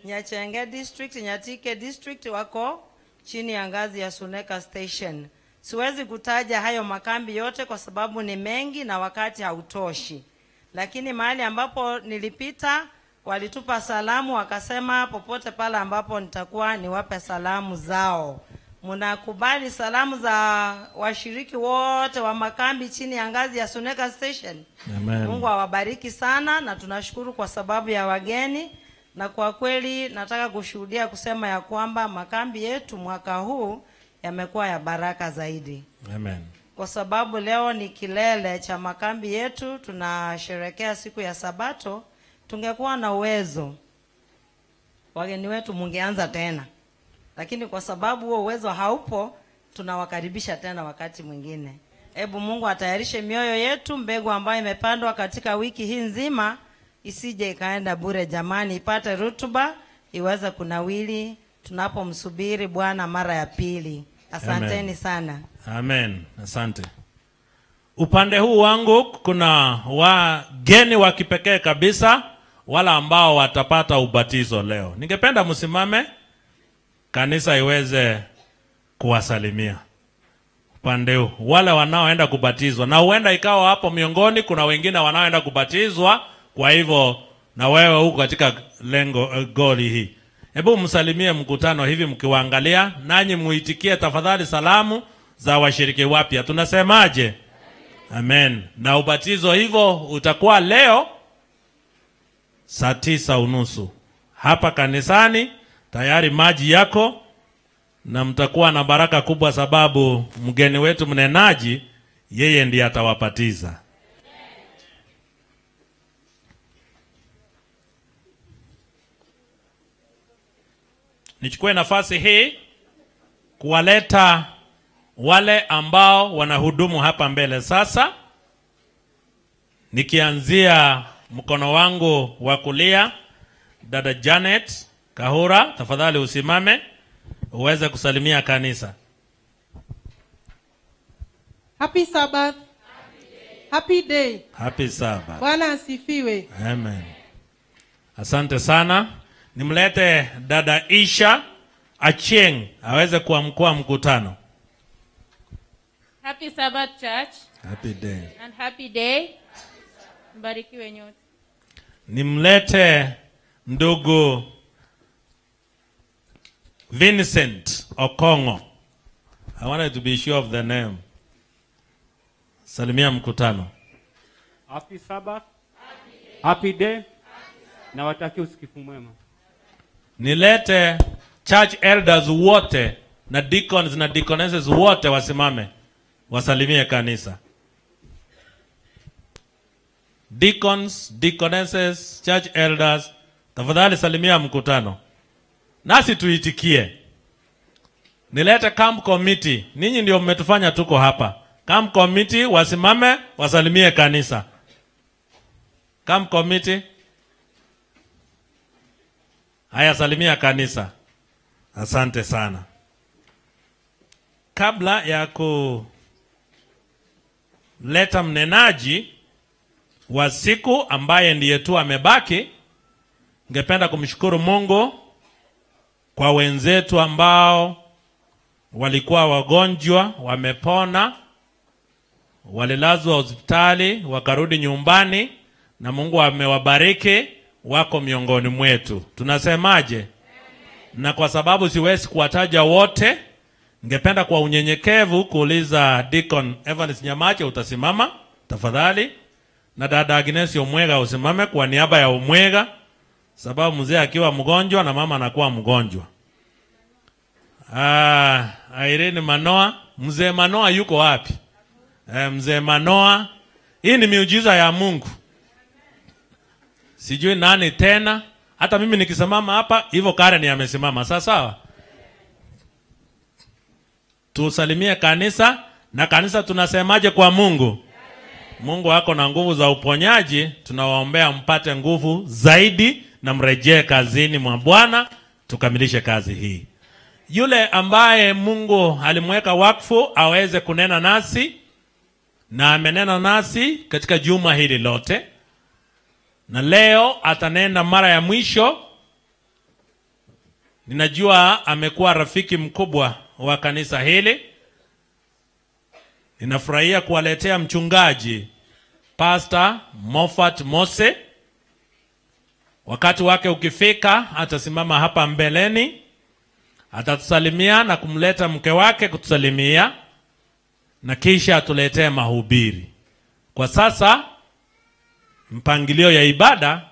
Nyachenge district, Nyatike district wako chini ya ngazi ya Suneka station. Siwezi kutaja hayo makambi yote kwa sababu ni mengi na wakati hautoshi. Lakini mahali ambapo nilipita walitupa salamu, wakasema popote pale ambapo nitakuwa niwape salamu zao. Mnakubali salamu za washiriki wote wa makambi chini ya ngazi ya Suneka station? Amen. Mungu awabariki sana na tunashukuru kwa sababu ya wageni, na kwa kweli nataka kushuhudia kusema ya kwamba makambi yetu mwaka huu yamekuwa ya baraka zaidi. Amen. Kwa sababu leo ni kilele cha makambi yetu, tunasherehekea siku ya Sabato. Tungekuwa na uwezo, wageni wetu mungeanza tena. Lakini kwa sababu huo uwezo haupo, tunawakaribisha tena wakati mwingine. Hebu Mungu atayarishe mioyo yetu, mbegu ambayo imepandwa katika wiki hii nzima isije ikaenda bure jamani, ipate rutuba, iweze kunawili tunapomsubiri Bwana mara ya pili. Asanteni Amen. sana. Amen. Asante. Upande huu wangu kuna wageni wa kipekee kabisa, wala ambao watapata ubatizo leo. Ningependa msimame kanisa iweze kuwasalimia. Upande huu wale wanaoenda kubatizwa, na huenda ikawa hapo miongoni kuna wengine wanaoenda kubatizwa, kwa hivyo na wewe huko katika goli hii. Hebu msalimie mkutano hivi mkiwaangalia, nanyi muitikie tafadhali salamu za washiriki wapya. Tunasemaje? Amen. Na ubatizo hivyo utakuwa leo saa 9:30 hapa kanisani. Tayari maji yako na mtakuwa na baraka kubwa, sababu mgeni wetu mnenaji yeye ndiye atawapatiza. Nichukue nafasi hii kuwaleta wale ambao wanahudumu hapa mbele sasa. Nikianzia mkono wangu wa kulia, dada Janet Kahura, tafadhali usimame uweze kusalimia kanisa. Happy Sabbath. Happy day. Happy Sabbath. Bwana asifiwe. Amen. Asante sana. Nimlete dada Isha Achieng aweze kuamkua mkutano. Happy Sabbath Church. Happy day. And happy day. Mbarikiwe nyote. Nimlete ndugu Vincent Okongo. I wanted to be sure of the name. Salimia mkutano. Happy Sabbath. Happy day. Na watakia usikifu mwema. Nilete church elders wote na deacons na deaconesses wote wasimame wasalimie kanisa. Deacons, deaconesses, church elders, tafadhali salimia mkutano. Nasi tuitikie. Nilete camp committee. Ninyi ndio mmetufanya tuko hapa. Camp committee wasimame wasalimie kanisa. Camp committee. Haya, salimia kanisa. Asante sana. Kabla ya kuleta mnenaji wa siku ambaye ndiye tu amebaki, ningependa kumshukuru Mungu kwa wenzetu ambao walikuwa wagonjwa, wamepona, walilazwa hospitali, wakarudi nyumbani, na Mungu amewabariki, wako miongoni mwetu. Tunasemaje? Na kwa sababu siwezi kuwataja wote, ningependa kwa unyenyekevu kuuliza Deacon Evans Nyamache, utasimama tafadhali, Na dada Agnes Omwega usimame kwa niaba ya Omwega, sababu mzee akiwa mgonjwa na mama anakuwa mgonjwa. Irene Manoa, mzee Manoa yuko wapi? Mzee Manoa, hii ni miujiza ya Mungu. Sijui nani tena, hata mimi nikisimama hapa hivyo Karen amesimama. Sawa. Tusalimie kanisa, na kanisa tunasemaje kwa Mungu? Mungu wako na nguvu za uponyaji, tunawaombea mpate nguvu zaidi na mrejee kazini mwa Bwana, tukamilishe kazi hii. Yule ambaye Mungu alimweka wakfu aweze kunena nasi, na amenena nasi katika juma hili lote, na leo atanena mara ya mwisho. Ninajua amekuwa rafiki mkubwa wa kanisa hili. Ninafurahia kuwaletea mchungaji Pastor Moffat Mose. Wakati wake ukifika atasimama hapa mbeleni, atatusalimia na kumleta mke wake kutusalimia, na kisha atuletee mahubiri. Kwa sasa mpangilio ya ibada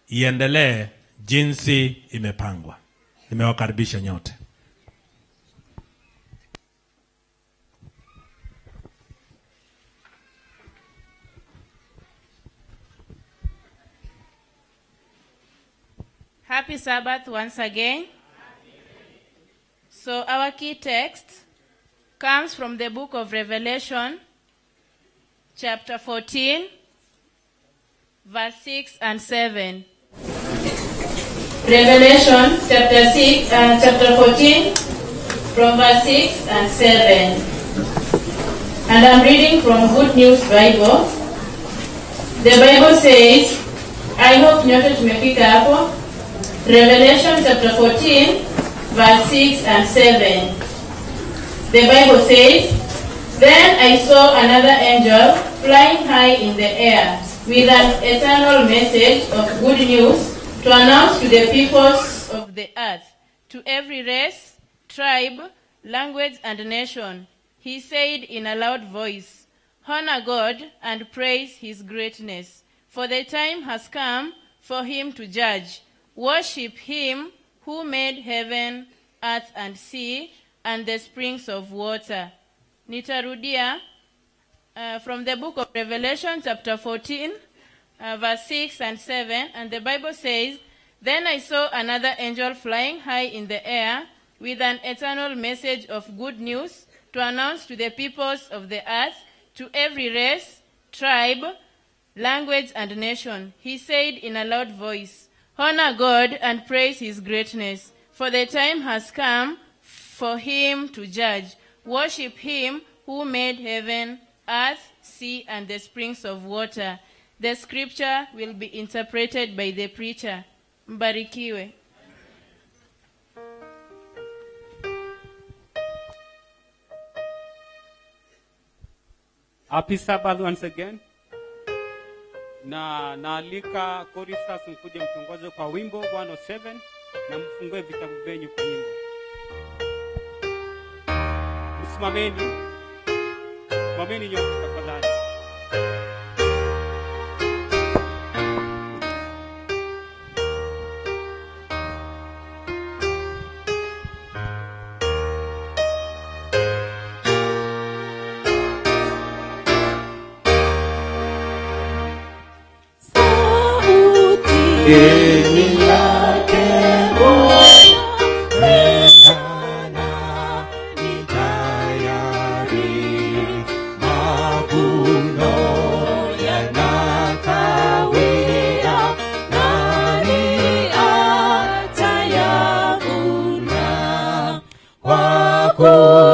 iendelee jinsi imepangwa. Nimewakaribisha nyote. Happy Sabbath once again. So our key text comes from the book of Revelation, chapter 14, verse 6 and 7. Revelation chapter 14, from verse 6 and 7. And I'm reading from Good News Bible. The Bible says, I hope nyote tumefika hapo. Revelation chapter 14, verse 6 and 7. The Bible says, Then I saw another angel flying high in the air with an eternal message of good news to announce to the peoples of the earth, to every race, tribe, language, and nation. He said in a loud voice, Honor God and praise his greatness, for the time has come for him to judge. Worship him who made heaven, earth, and sea, and the springs of water. Nitarudia from the book of Revelation, chapter 14, verse 6 and 7. And the Bible says, Then I saw another angel flying high in the air with an eternal message of good news to announce to the peoples of the earth, to every race, tribe, language, and nation. He said in a loud voice, Honor God and praise his greatness, for the time has come for him to judge. Worship him who made heaven, earth, sea, and the springs of water. The scripture will be interpreted by the preacher. Mbarikiwe. Happy Sabbath once again. Na naalika choristers mkuje mtongoze kwa wimbo 107 na mfungue vitabu vyenyu kwa nyimbo. Msimameni nyote tafadhali.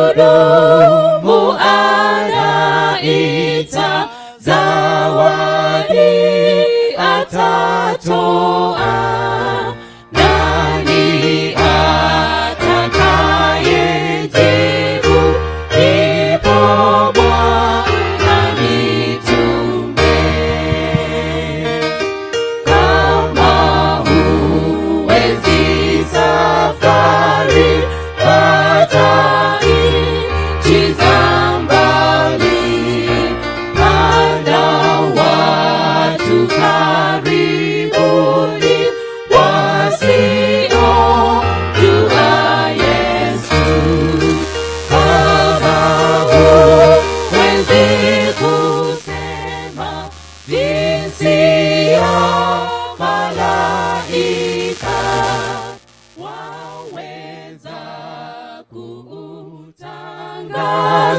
Kudumu anaita zawadi atatoa. Nani atakayejibu? Ipo Bwana mitume. Kama huwezi safari pata nchi za mbali, panda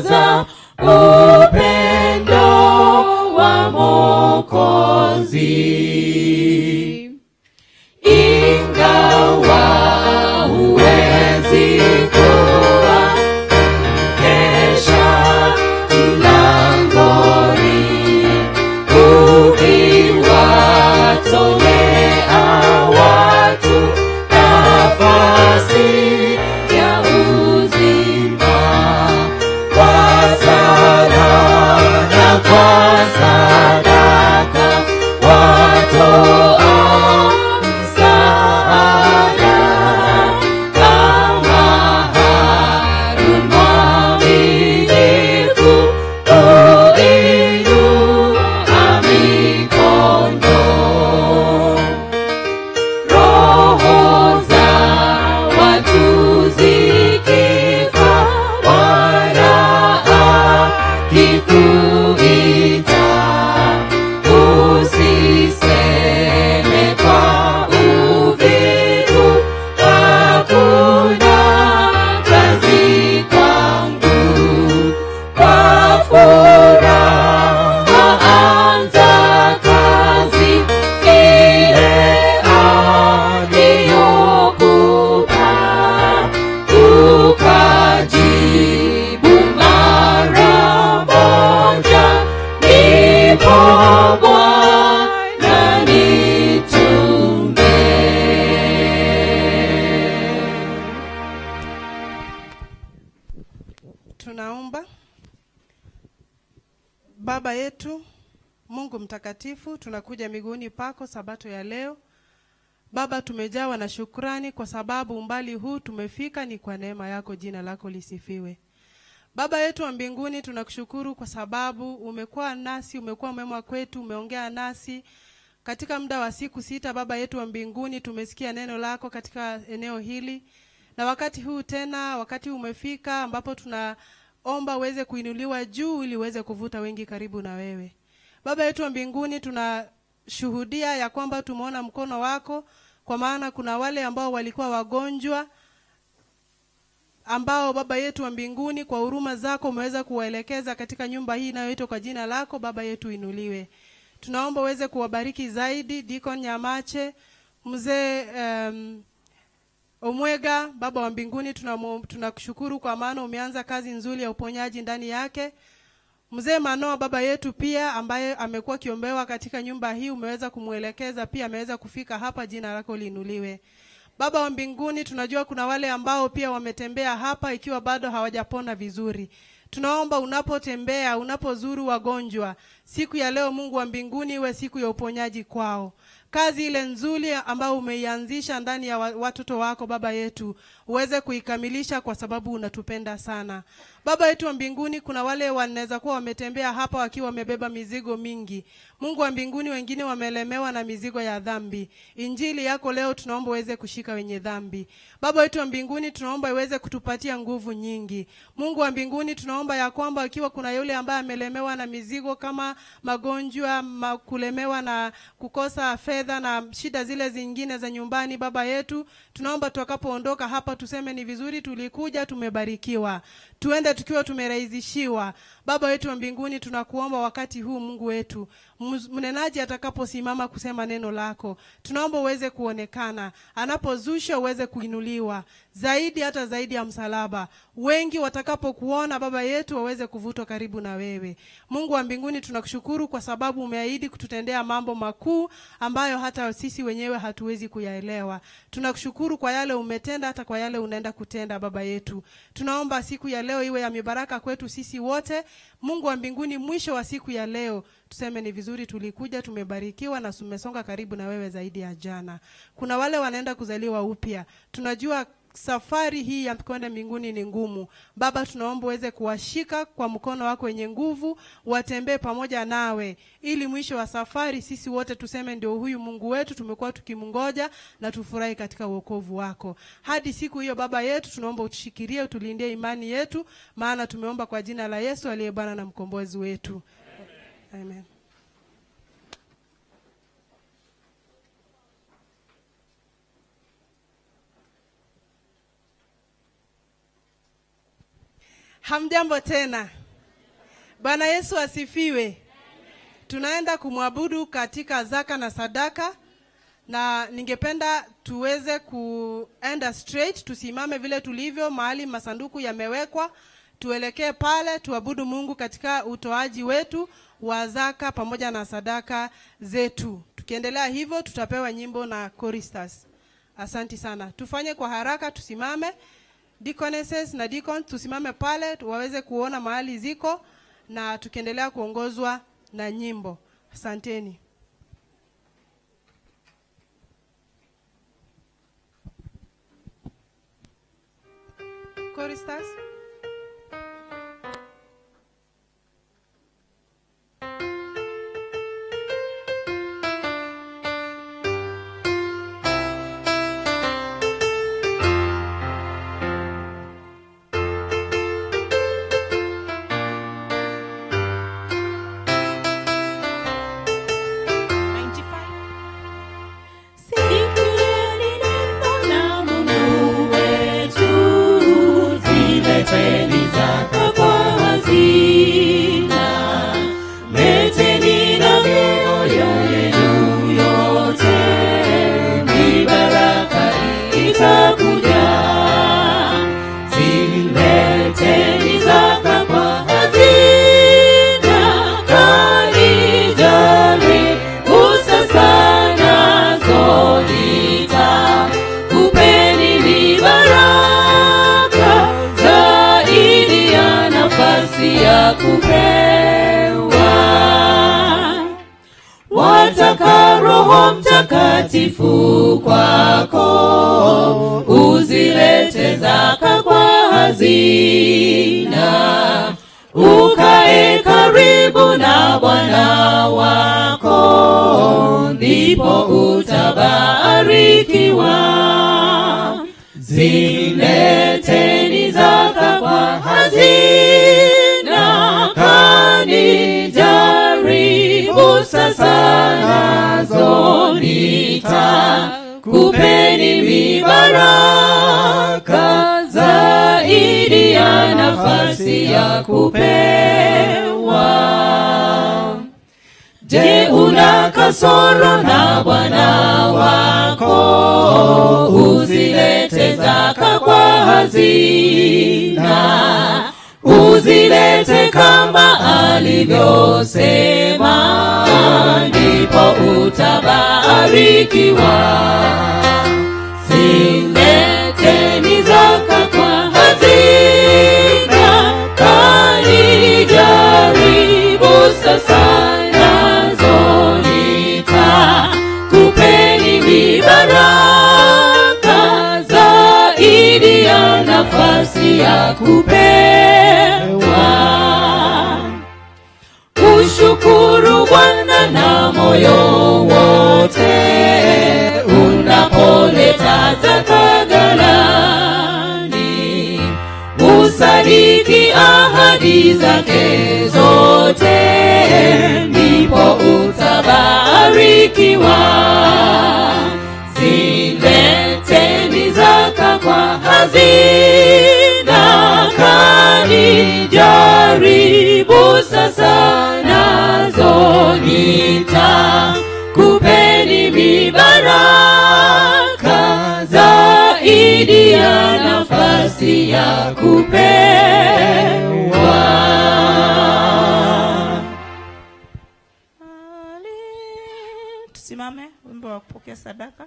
tangaza upendo wa Mwokozi. Ingawa huwezi kuwa kesha mlangoni, ukiwatolea watu nafasi ya uzima, kwa sala na kwa sadaka watoa msaada, kama Haruni mwaminifu huinua mikono. Roho za watu zikifa, Bwana akikuita, usiseme kwa uvivu, hakuna kazi kwangu. Kwa furaha anza kazi ile aliyokupa, ukajibu mara moja, nipo Bwana, nitume. Tunaomba. Baba yetu, Mungu mtakatifu, tunakuja miguuni pako sabato ya leo. Baba, tumejawa na shukrani kwa sababu umbali huu tumefika ni kwa neema yako, jina lako lisifiwe. Baba yetu wa mbinguni, tunakushukuru kwa sababu umekuwa nasi, umekuwa mwema kwetu, umeongea nasi katika muda wa siku 6. Baba yetu wa mbinguni, tumesikia neno lako katika eneo hili, na wakati huu tena, wakati umefika ambapo tunaomba uweze kuinuliwa juu ili uweze kuvuta wengi karibu na wewe. Baba yetu wa mbinguni, tunashuhudia ya kwamba tumeona mkono wako, kwa maana kuna wale ambao walikuwa wagonjwa, ambao Baba yetu wa mbinguni kwa huruma zako umeweza kuwaelekeza katika nyumba hii inayoitwa kwa jina lako. Baba yetu inuliwe. Tunaomba uweze kuwabariki zaidi Deacon Nyamache, mzee Omwega. Baba wa mbinguni, tunakushukuru kwa maana umeanza kazi nzuri ya uponyaji ndani yake. Mzee Manoa baba yetu pia, ambaye amekuwa kiombewa katika nyumba hii, umeweza kumuelekeza pia, ameweza kufika hapa, jina lako liinuliwe. Baba wa mbinguni, tunajua kuna wale ambao pia wametembea hapa ikiwa bado hawajapona vizuri. Tunaomba unapotembea, unapozuru wagonjwa, siku ya leo Mungu wa mbinguni iwe siku ya uponyaji kwao. Kazi ile nzuri ambayo umeianzisha ndani ya watoto wako Baba yetu, uweze kuikamilisha kwa sababu unatupenda sana. Baba yetu wa mbinguni, kuna wale wanaweza kuwa wametembea hapa wakiwa wamebeba mizigo mingi. Mungu wa mbinguni, wengine wamelemewa na mizigo ya dhambi. Injili yako leo tunaomba uweze kushika wenye dhambi. Baba yetu wa mbinguni, tunaomba uweze kutupatia nguvu nyingi. Mungu wa mbinguni, tunaomba ya kwamba ikiwa kuna yule ambaye amelemewa na mizigo kama magonjwa, kulemewa na kukosa fedha na shida zile zingine za nyumbani, Baba yetu, tunaomba tutakapoondoka hapa tuseme ni vizuri tulikuja, tumebarikiwa. Tuende tukiwa tumerahisishiwa. Baba yetu wa mbinguni, tunakuomba wakati huu Mungu wetu, mnenaji atakaposimama kusema neno lako, tunaomba uweze kuonekana. Anapozusha uweze kuinuliwa zaidi, hata zaidi ya msalaba. Wengi watakapokuona Baba yetu waweze kuvutwa karibu na wewe. Mungu wa mbinguni, tunakushukuru kwa sababu umeahidi kututendea mambo makuu ambayo hata sisi wenyewe hatuwezi kuyaelewa. Tunakushukuru kwa yale umetenda, hata kwa yale unaenda kutenda Baba yetu. Tunaomba siku ya leo iwe ya mibaraka kwetu sisi wote. Mungu wa mbinguni, mwisho wa siku ya leo tuseme ni vizuri tulikuja, tumebarikiwa na tumesonga karibu na wewe zaidi ya jana. Kuna wale wanaenda kuzaliwa upya. Tunajua safari hii ya kwenda mbinguni ni ngumu. Baba, tunaomba uweze kuwashika kwa mkono wako wenye nguvu, watembee pamoja nawe, ili mwisho wa safari sisi wote tuseme ndio huyu Mungu wetu tumekuwa tukimngoja, na tufurahi katika wokovu wako. Hadi siku hiyo Baba yetu, tunaomba utushikirie, utulindie imani yetu, maana tumeomba kwa jina la Yesu aliye Bwana na mkombozi wetu. Amen. Hamjambo tena. Bwana Yesu asifiwe. Tunaenda kumwabudu katika zaka na sadaka, na ningependa tuweze kuenda straight, tusimame vile tulivyo mahali masanduku yamewekwa, tuelekee pale tuabudu Mungu katika utoaji wetu wa zaka pamoja na sadaka zetu. Tukiendelea hivyo tutapewa nyimbo na choristers. Asante sana. Tufanye kwa haraka, tusimame. Deaconesses na deacons tusimame pale waweze kuona mahali ziko, na tukiendelea kuongozwa na nyimbo. Asanteni. Choristers. Wataka Roho Mtakatifu kwako, uzilete zaka kwa hazina, ukae karibu na Bwana wako, ndipo utabarikiwa. Zileteni zaka kwa hazina, kanijaribu sasa nazo nitakupeni mibaraka zaidi ya nafasi ya kupewa. Je, una kasoro na Bwana wako? Uzilete zaka kwa hazina, uzilete kama alivyosema, ndipo utabarikiwa. Zileteni zaka kwa hazina, kanijaribu sasa nazo nitakupeni mibaraka zaidi ya nafasi ya kupewa. Ushukuru Bwana na moyo wote, unapoleta zaka ghalani, usadiki ahadi zake zote, ndipo utabarikiwa. Zileteni zaka kwa hazina, kanijaribu sasa nazo nitakupeni mibaraka zaidi ya nafasi ya kupewa. Tusimame wimbo wa kupokea sadaka.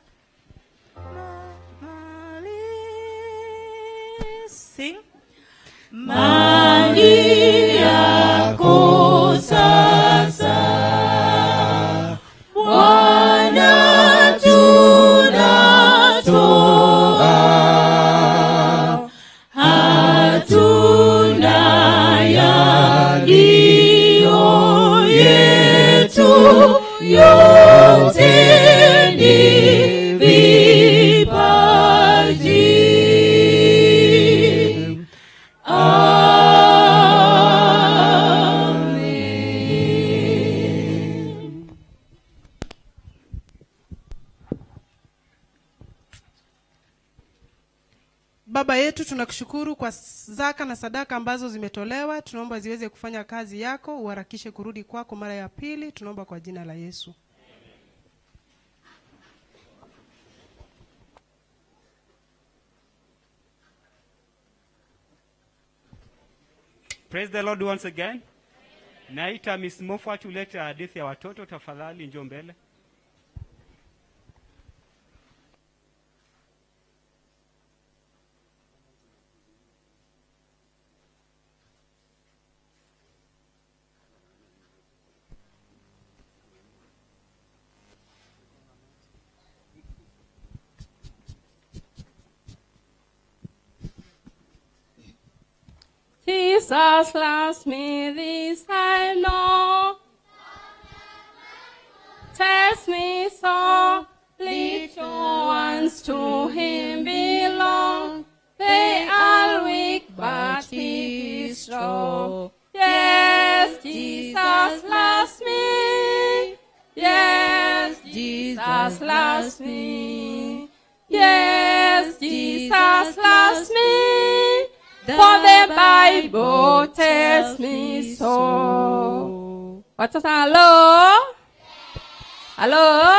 Sing. Mali yako sasa, Bwana tunatoa, hatuna yaliyo yetu, yote ni vipaji. Amen. Baba yetu, tunakushukuru kwa zaka na sadaka ambazo zimetolewa. Tunaomba ziweze kufanya kazi yako, uharakishe kurudi kwako mara ya pili. Tunaomba kwa jina la Yesu. Praise the Lord once again. Naita Miss Mofa tulete hadithi ya watoto, tafadhali njoo mbele. Jesus loves me, this I know. Tells me so. Little ones to him belong. They are weak, but he is strong. Yes, Jesus loves me. Yes, Jesus loves me. Yes, Jesus loves me. For the Bible tells me so. Watoto, hello? Hello?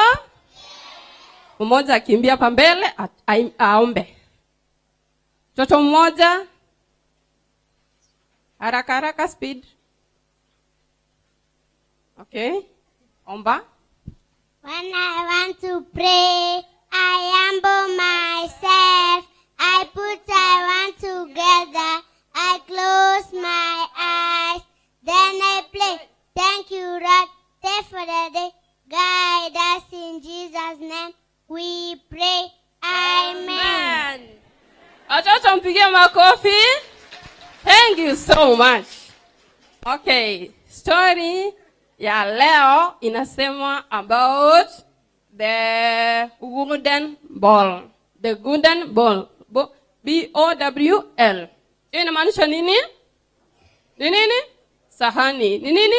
Mmoja akimbia hapa mbele aombe. Mtoto mmoja. Haraka haraka speed. Okay. Omba. When I want to pray, I humble myself. I put I want together. I close my eyes. Then I play. Thank you, Lord. Thank for the day. Guide us in Jesus' name. We pray. Amen. Watoto mpigie makofi. Thank you so much. Okay. Story ya leo inasema about the wooden ball. The wooden ball. B-O-W-L. Hiyo inamaanisha nini? Ni nini? Sahani. Ni nini?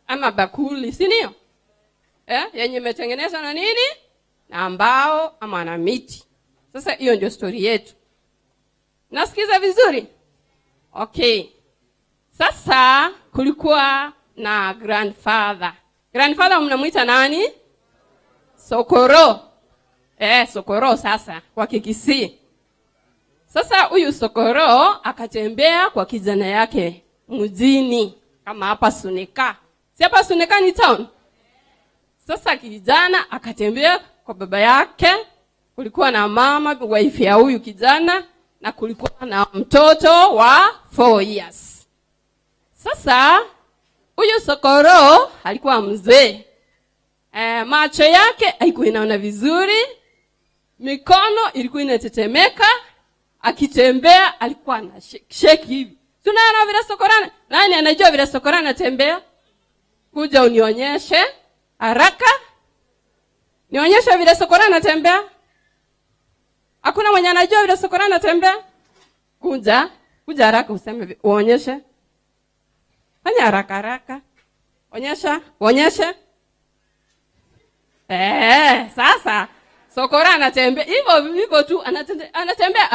Ama bakuli, si ndio? Yenye imetengenezwa na nini? Na mbao ama na miti. Sasa hiyo ndio story yetu. Nasikiza vizuri? Okay. Sasa kulikuwa na grandfather. Grandfather mnamuita nani? Sokoro. Sokoro sasa kwa Kikisii. Sasa huyu Sokoro akatembea kwa kijana yake mjini kama hapa Suneka. Si hapa Suneka ni town? Sasa kijana akatembea kwa baba yake, kulikuwa na mama wife ya huyu kijana na kulikuwa na mtoto wa 4 years. Sasa huyu Sokoro alikuwa mzee. Macho yake haikuwa inaona vizuri. Mikono ilikuwa inatetemeka, akitembea alikuwa na shake hivi. Tunaona vile Sokorana. Nani anajua vile Sokorana anatembea? Kuja unionyeshe haraka. Nionyeshe vile Sokorana anatembea. Hakuna mwenye anajua vile Sokorana anatembea? Kuja haraka useme uonyeshe. Fanya haraka haraka. Onyesha. Sasa Sokora anatembea hivyo tu, anatembea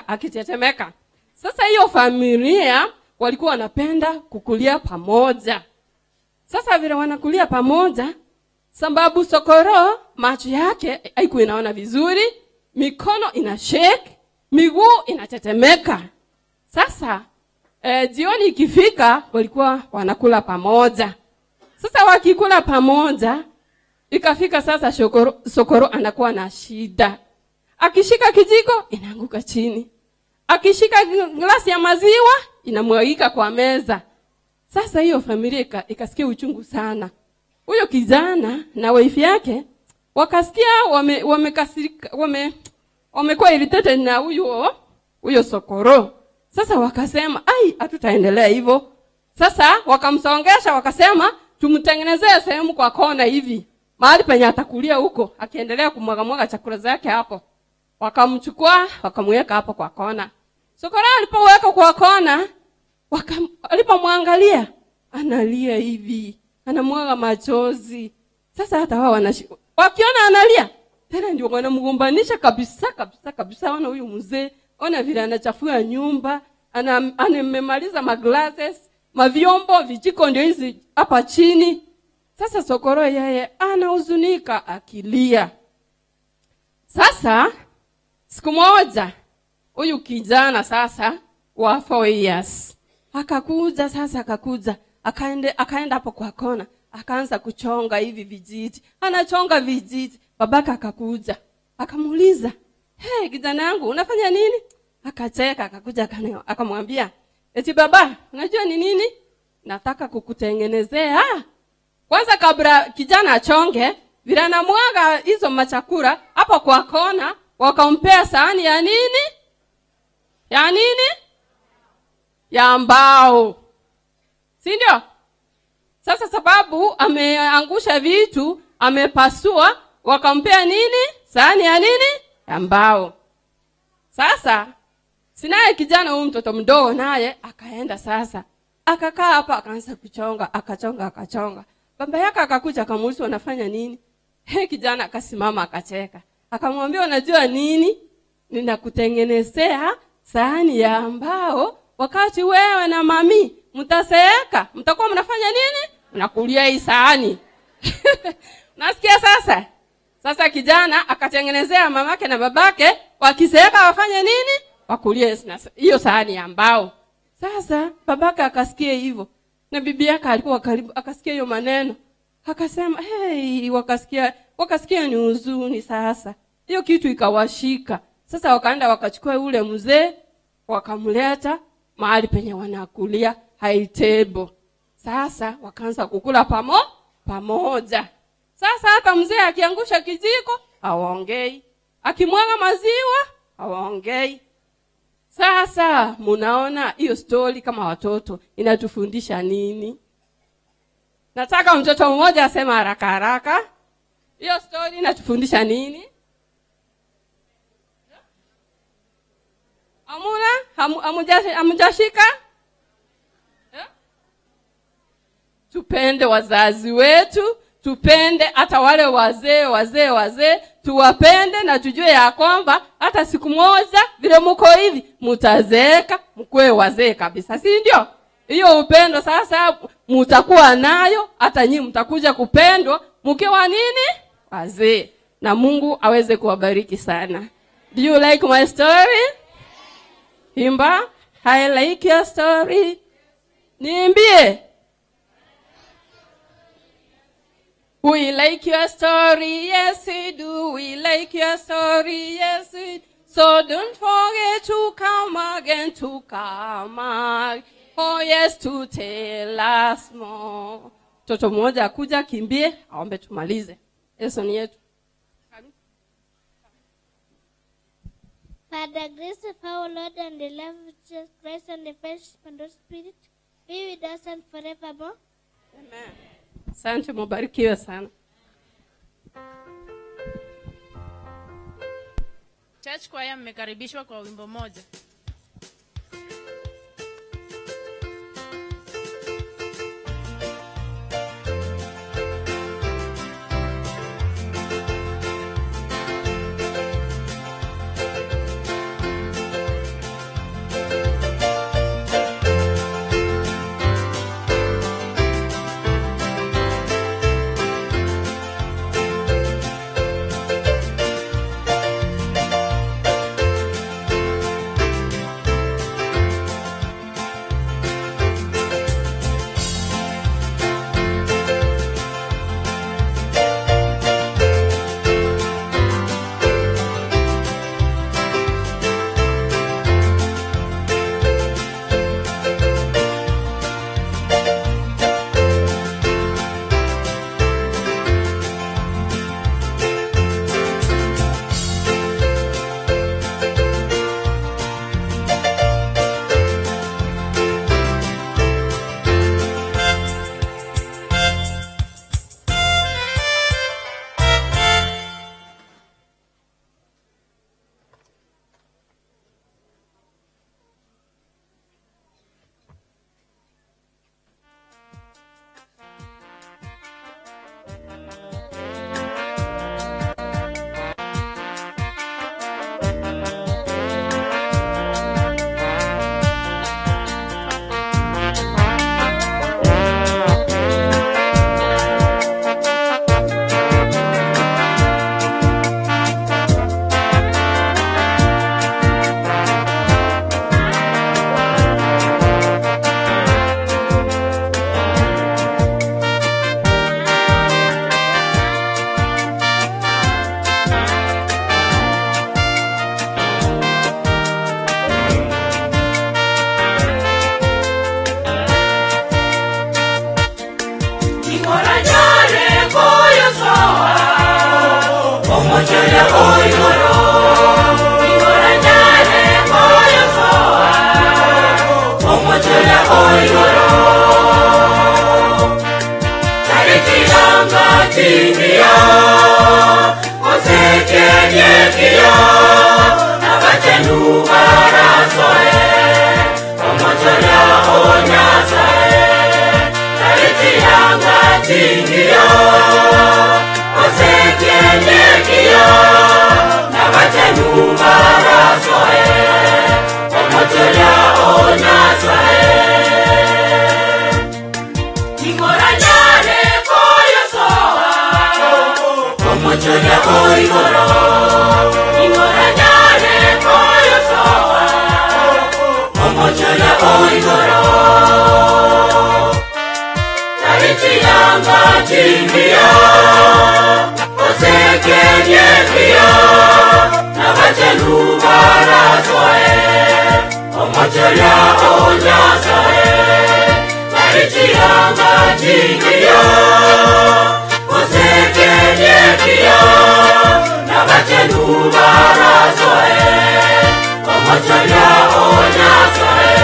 akitetemeka. Sasa hiyo familia walikuwa wanapenda kukulia pamoja. Sasa vile wanakulia pamoja, sababu Sokoro macho yake haikuwa inaona vizuri, mikono ina shake, miguu inatetemeka. Sasa jioni ikifika walikuwa wanakula pamoja. Sasa wakikula pamoja, ikafika sasa Sokoro anakuwa na shida. Akishika kijiko inaanguka chini. Akishika glasi ya maziwa inamwagika kwa meza. Sasa hiyo familia ikasikia uchungu sana. Huyo kijana na wife yake wakasikia wamekasirika, wamekuwa irritated na huyo Sokoro. Sasa wakasema, hatutaendelea hivyo. Sasa wakamsongesha wakasema, tumtengenezee sehemu kwa kona hivi. Mahali penye atakulia huko, akiendelea kumwaga chakula zake hapo. Wakamchukua, wakamweka hapo kwa kona. Sokora alipoweka kwa kona, alipomwangalia, analia hivi, anamwaga machozi. Sasa hata wao wakiona analia, Tena ndio wanamgombanisha kabisa. Ona huyu mzee, ona vile anachafua nyumba, amemaliza maglasses, mavyombo, vijiko ndio hizi hapa chini. Sasa Sokoro yeye anahuzunika akilia. Sasa siku moja huyu kijana sasa wa 4 years akakuja akaenda hapo kwa kona, akaanza kuchonga hivi vijiti. Anachonga vijiti. Babaka akakuja akamuuliza, "Hey kijana yangu, unafanya nini?" Akacheka, akakuja akamwambia, "Eti baba, unajua ni nini? Nataka kukutengenezea." Kwanza kabla kijana achonge, vile anamwaga hizo machakura hapo kwa kona, wakampea sahani ya nini? Ya nini? Ya mbao. Si ndio? Sasa sababu ameangusha vitu, amepasua, wakampea nini? Sahani ya nini? Ya mbao. Sasa sinaye kijana huyu mtoto mdogo naye akaenda sasa. Akakaa hapa akaanza kuchonga, akachonga. Baba yake akakuja akamuuliza unafanya nini? Kijana akasimama akacheka. Akamwambia unajua nini? Ninakutengenezea sahani ya mbao, wakati wewe na mami mtaseeka, mtakuwa mnafanya nini? Mnakulia hii sahani. Nasikia sasa? Sasa kijana akatengenezea mamake na babake, wakiseeka wafanye nini? Wakulie hiyo sahani ya mbao. Sasa babake akasikia hivyo. Na bibi yake alikuwa karibu, akasikia hiyo maneno. Akasema, "Hey, wakasikia ni huzuni sasa." Hiyo kitu ikawashika. Sasa wakaenda wakachukua ule mzee, wakamleta mahali penye wanakulia high table. Sasa wakaanza kukula pamoja. Sasa hata mzee akiangusha kijiko, hawaongei. Akimwaga maziwa, hawaongei. Sasa munaona hiyo story kama watoto inatufundisha nini? Nataka mtoto mmoja asema haraka. Hiyo story inatufundisha nini? Hamujashika? Tupende wazazi wetu, tupende hata wale wazee, tuwapende na tujue ya kwamba hata siku moja vile mko hivi mtazeeka, mkwe wazee kabisa, si ndio? Hiyo upendo sasa mtakuwa nayo, hata nyinyi mtakuja kupendwa mkiwa nini? Wazee. Na Mungu aweze kuwabariki sana. Do you like my story? Imba, I like your story. Niimbie. We like your story, yes we do. We like your story, yes we do. So don't forget to come again, Oh yes, to tell us more. Toto mmoja akuja kimbie, aombe tumalize. Yesu ni yetu. By the grace of our Lord and the love of Jesus Christ and the fellowship of the Spirit, be with us and forevermore. Amen. Asante, mubarikiwe sana. Church choir mmekaribishwa kwa wimbo moja. kenyekio nabachenu barasoe omochoria onyasae taritianga tingio ose kenyekio nabachenu barasoe omochoria onyasae ingoranyare koyo soa omochoria oigoro ingoranyare koyo soa omochoria oigoro taritianga tingio osekenyekio nabachenu barasoe omochoria onyasae taritianga tingio osekenyekio nabachenu barasoe omochoria onyasae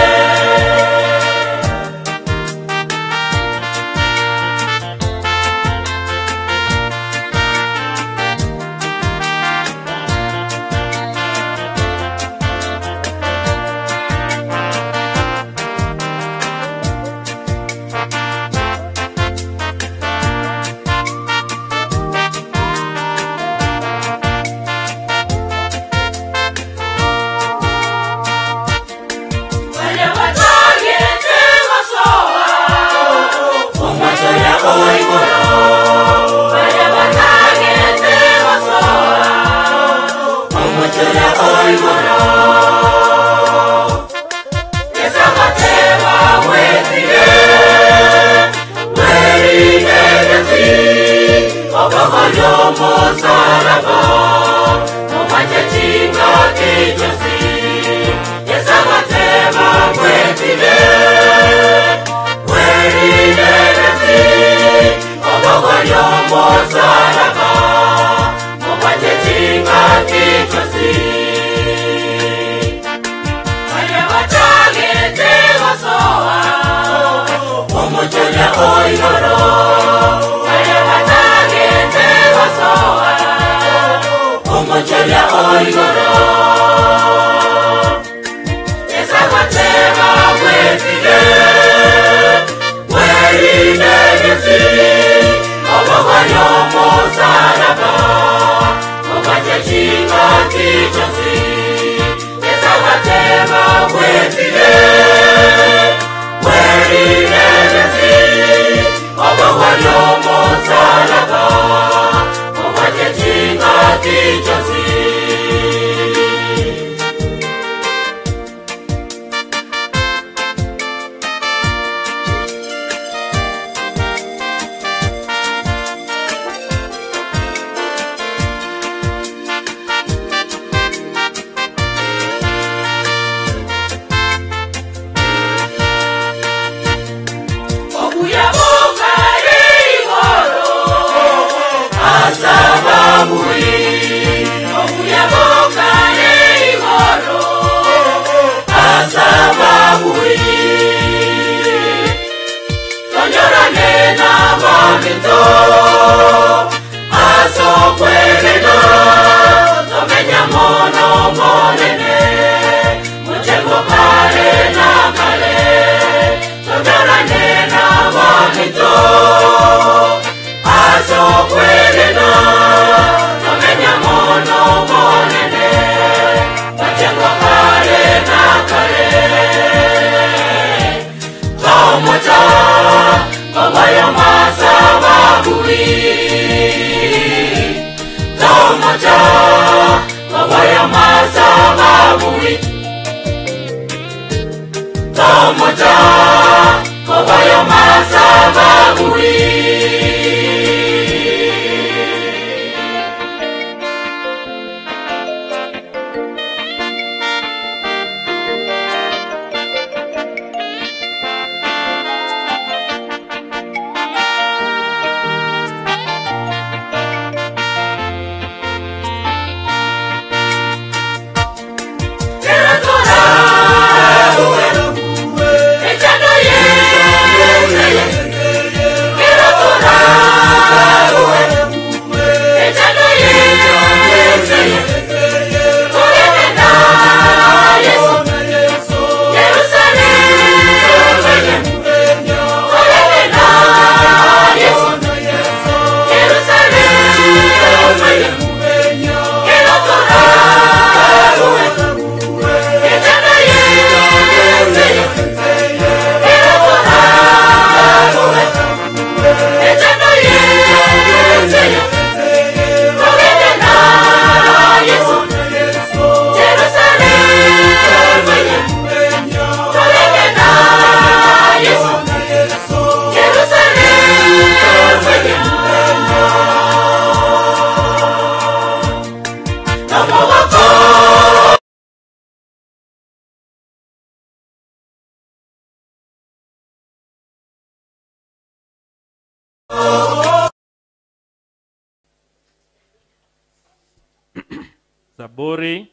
Zaburi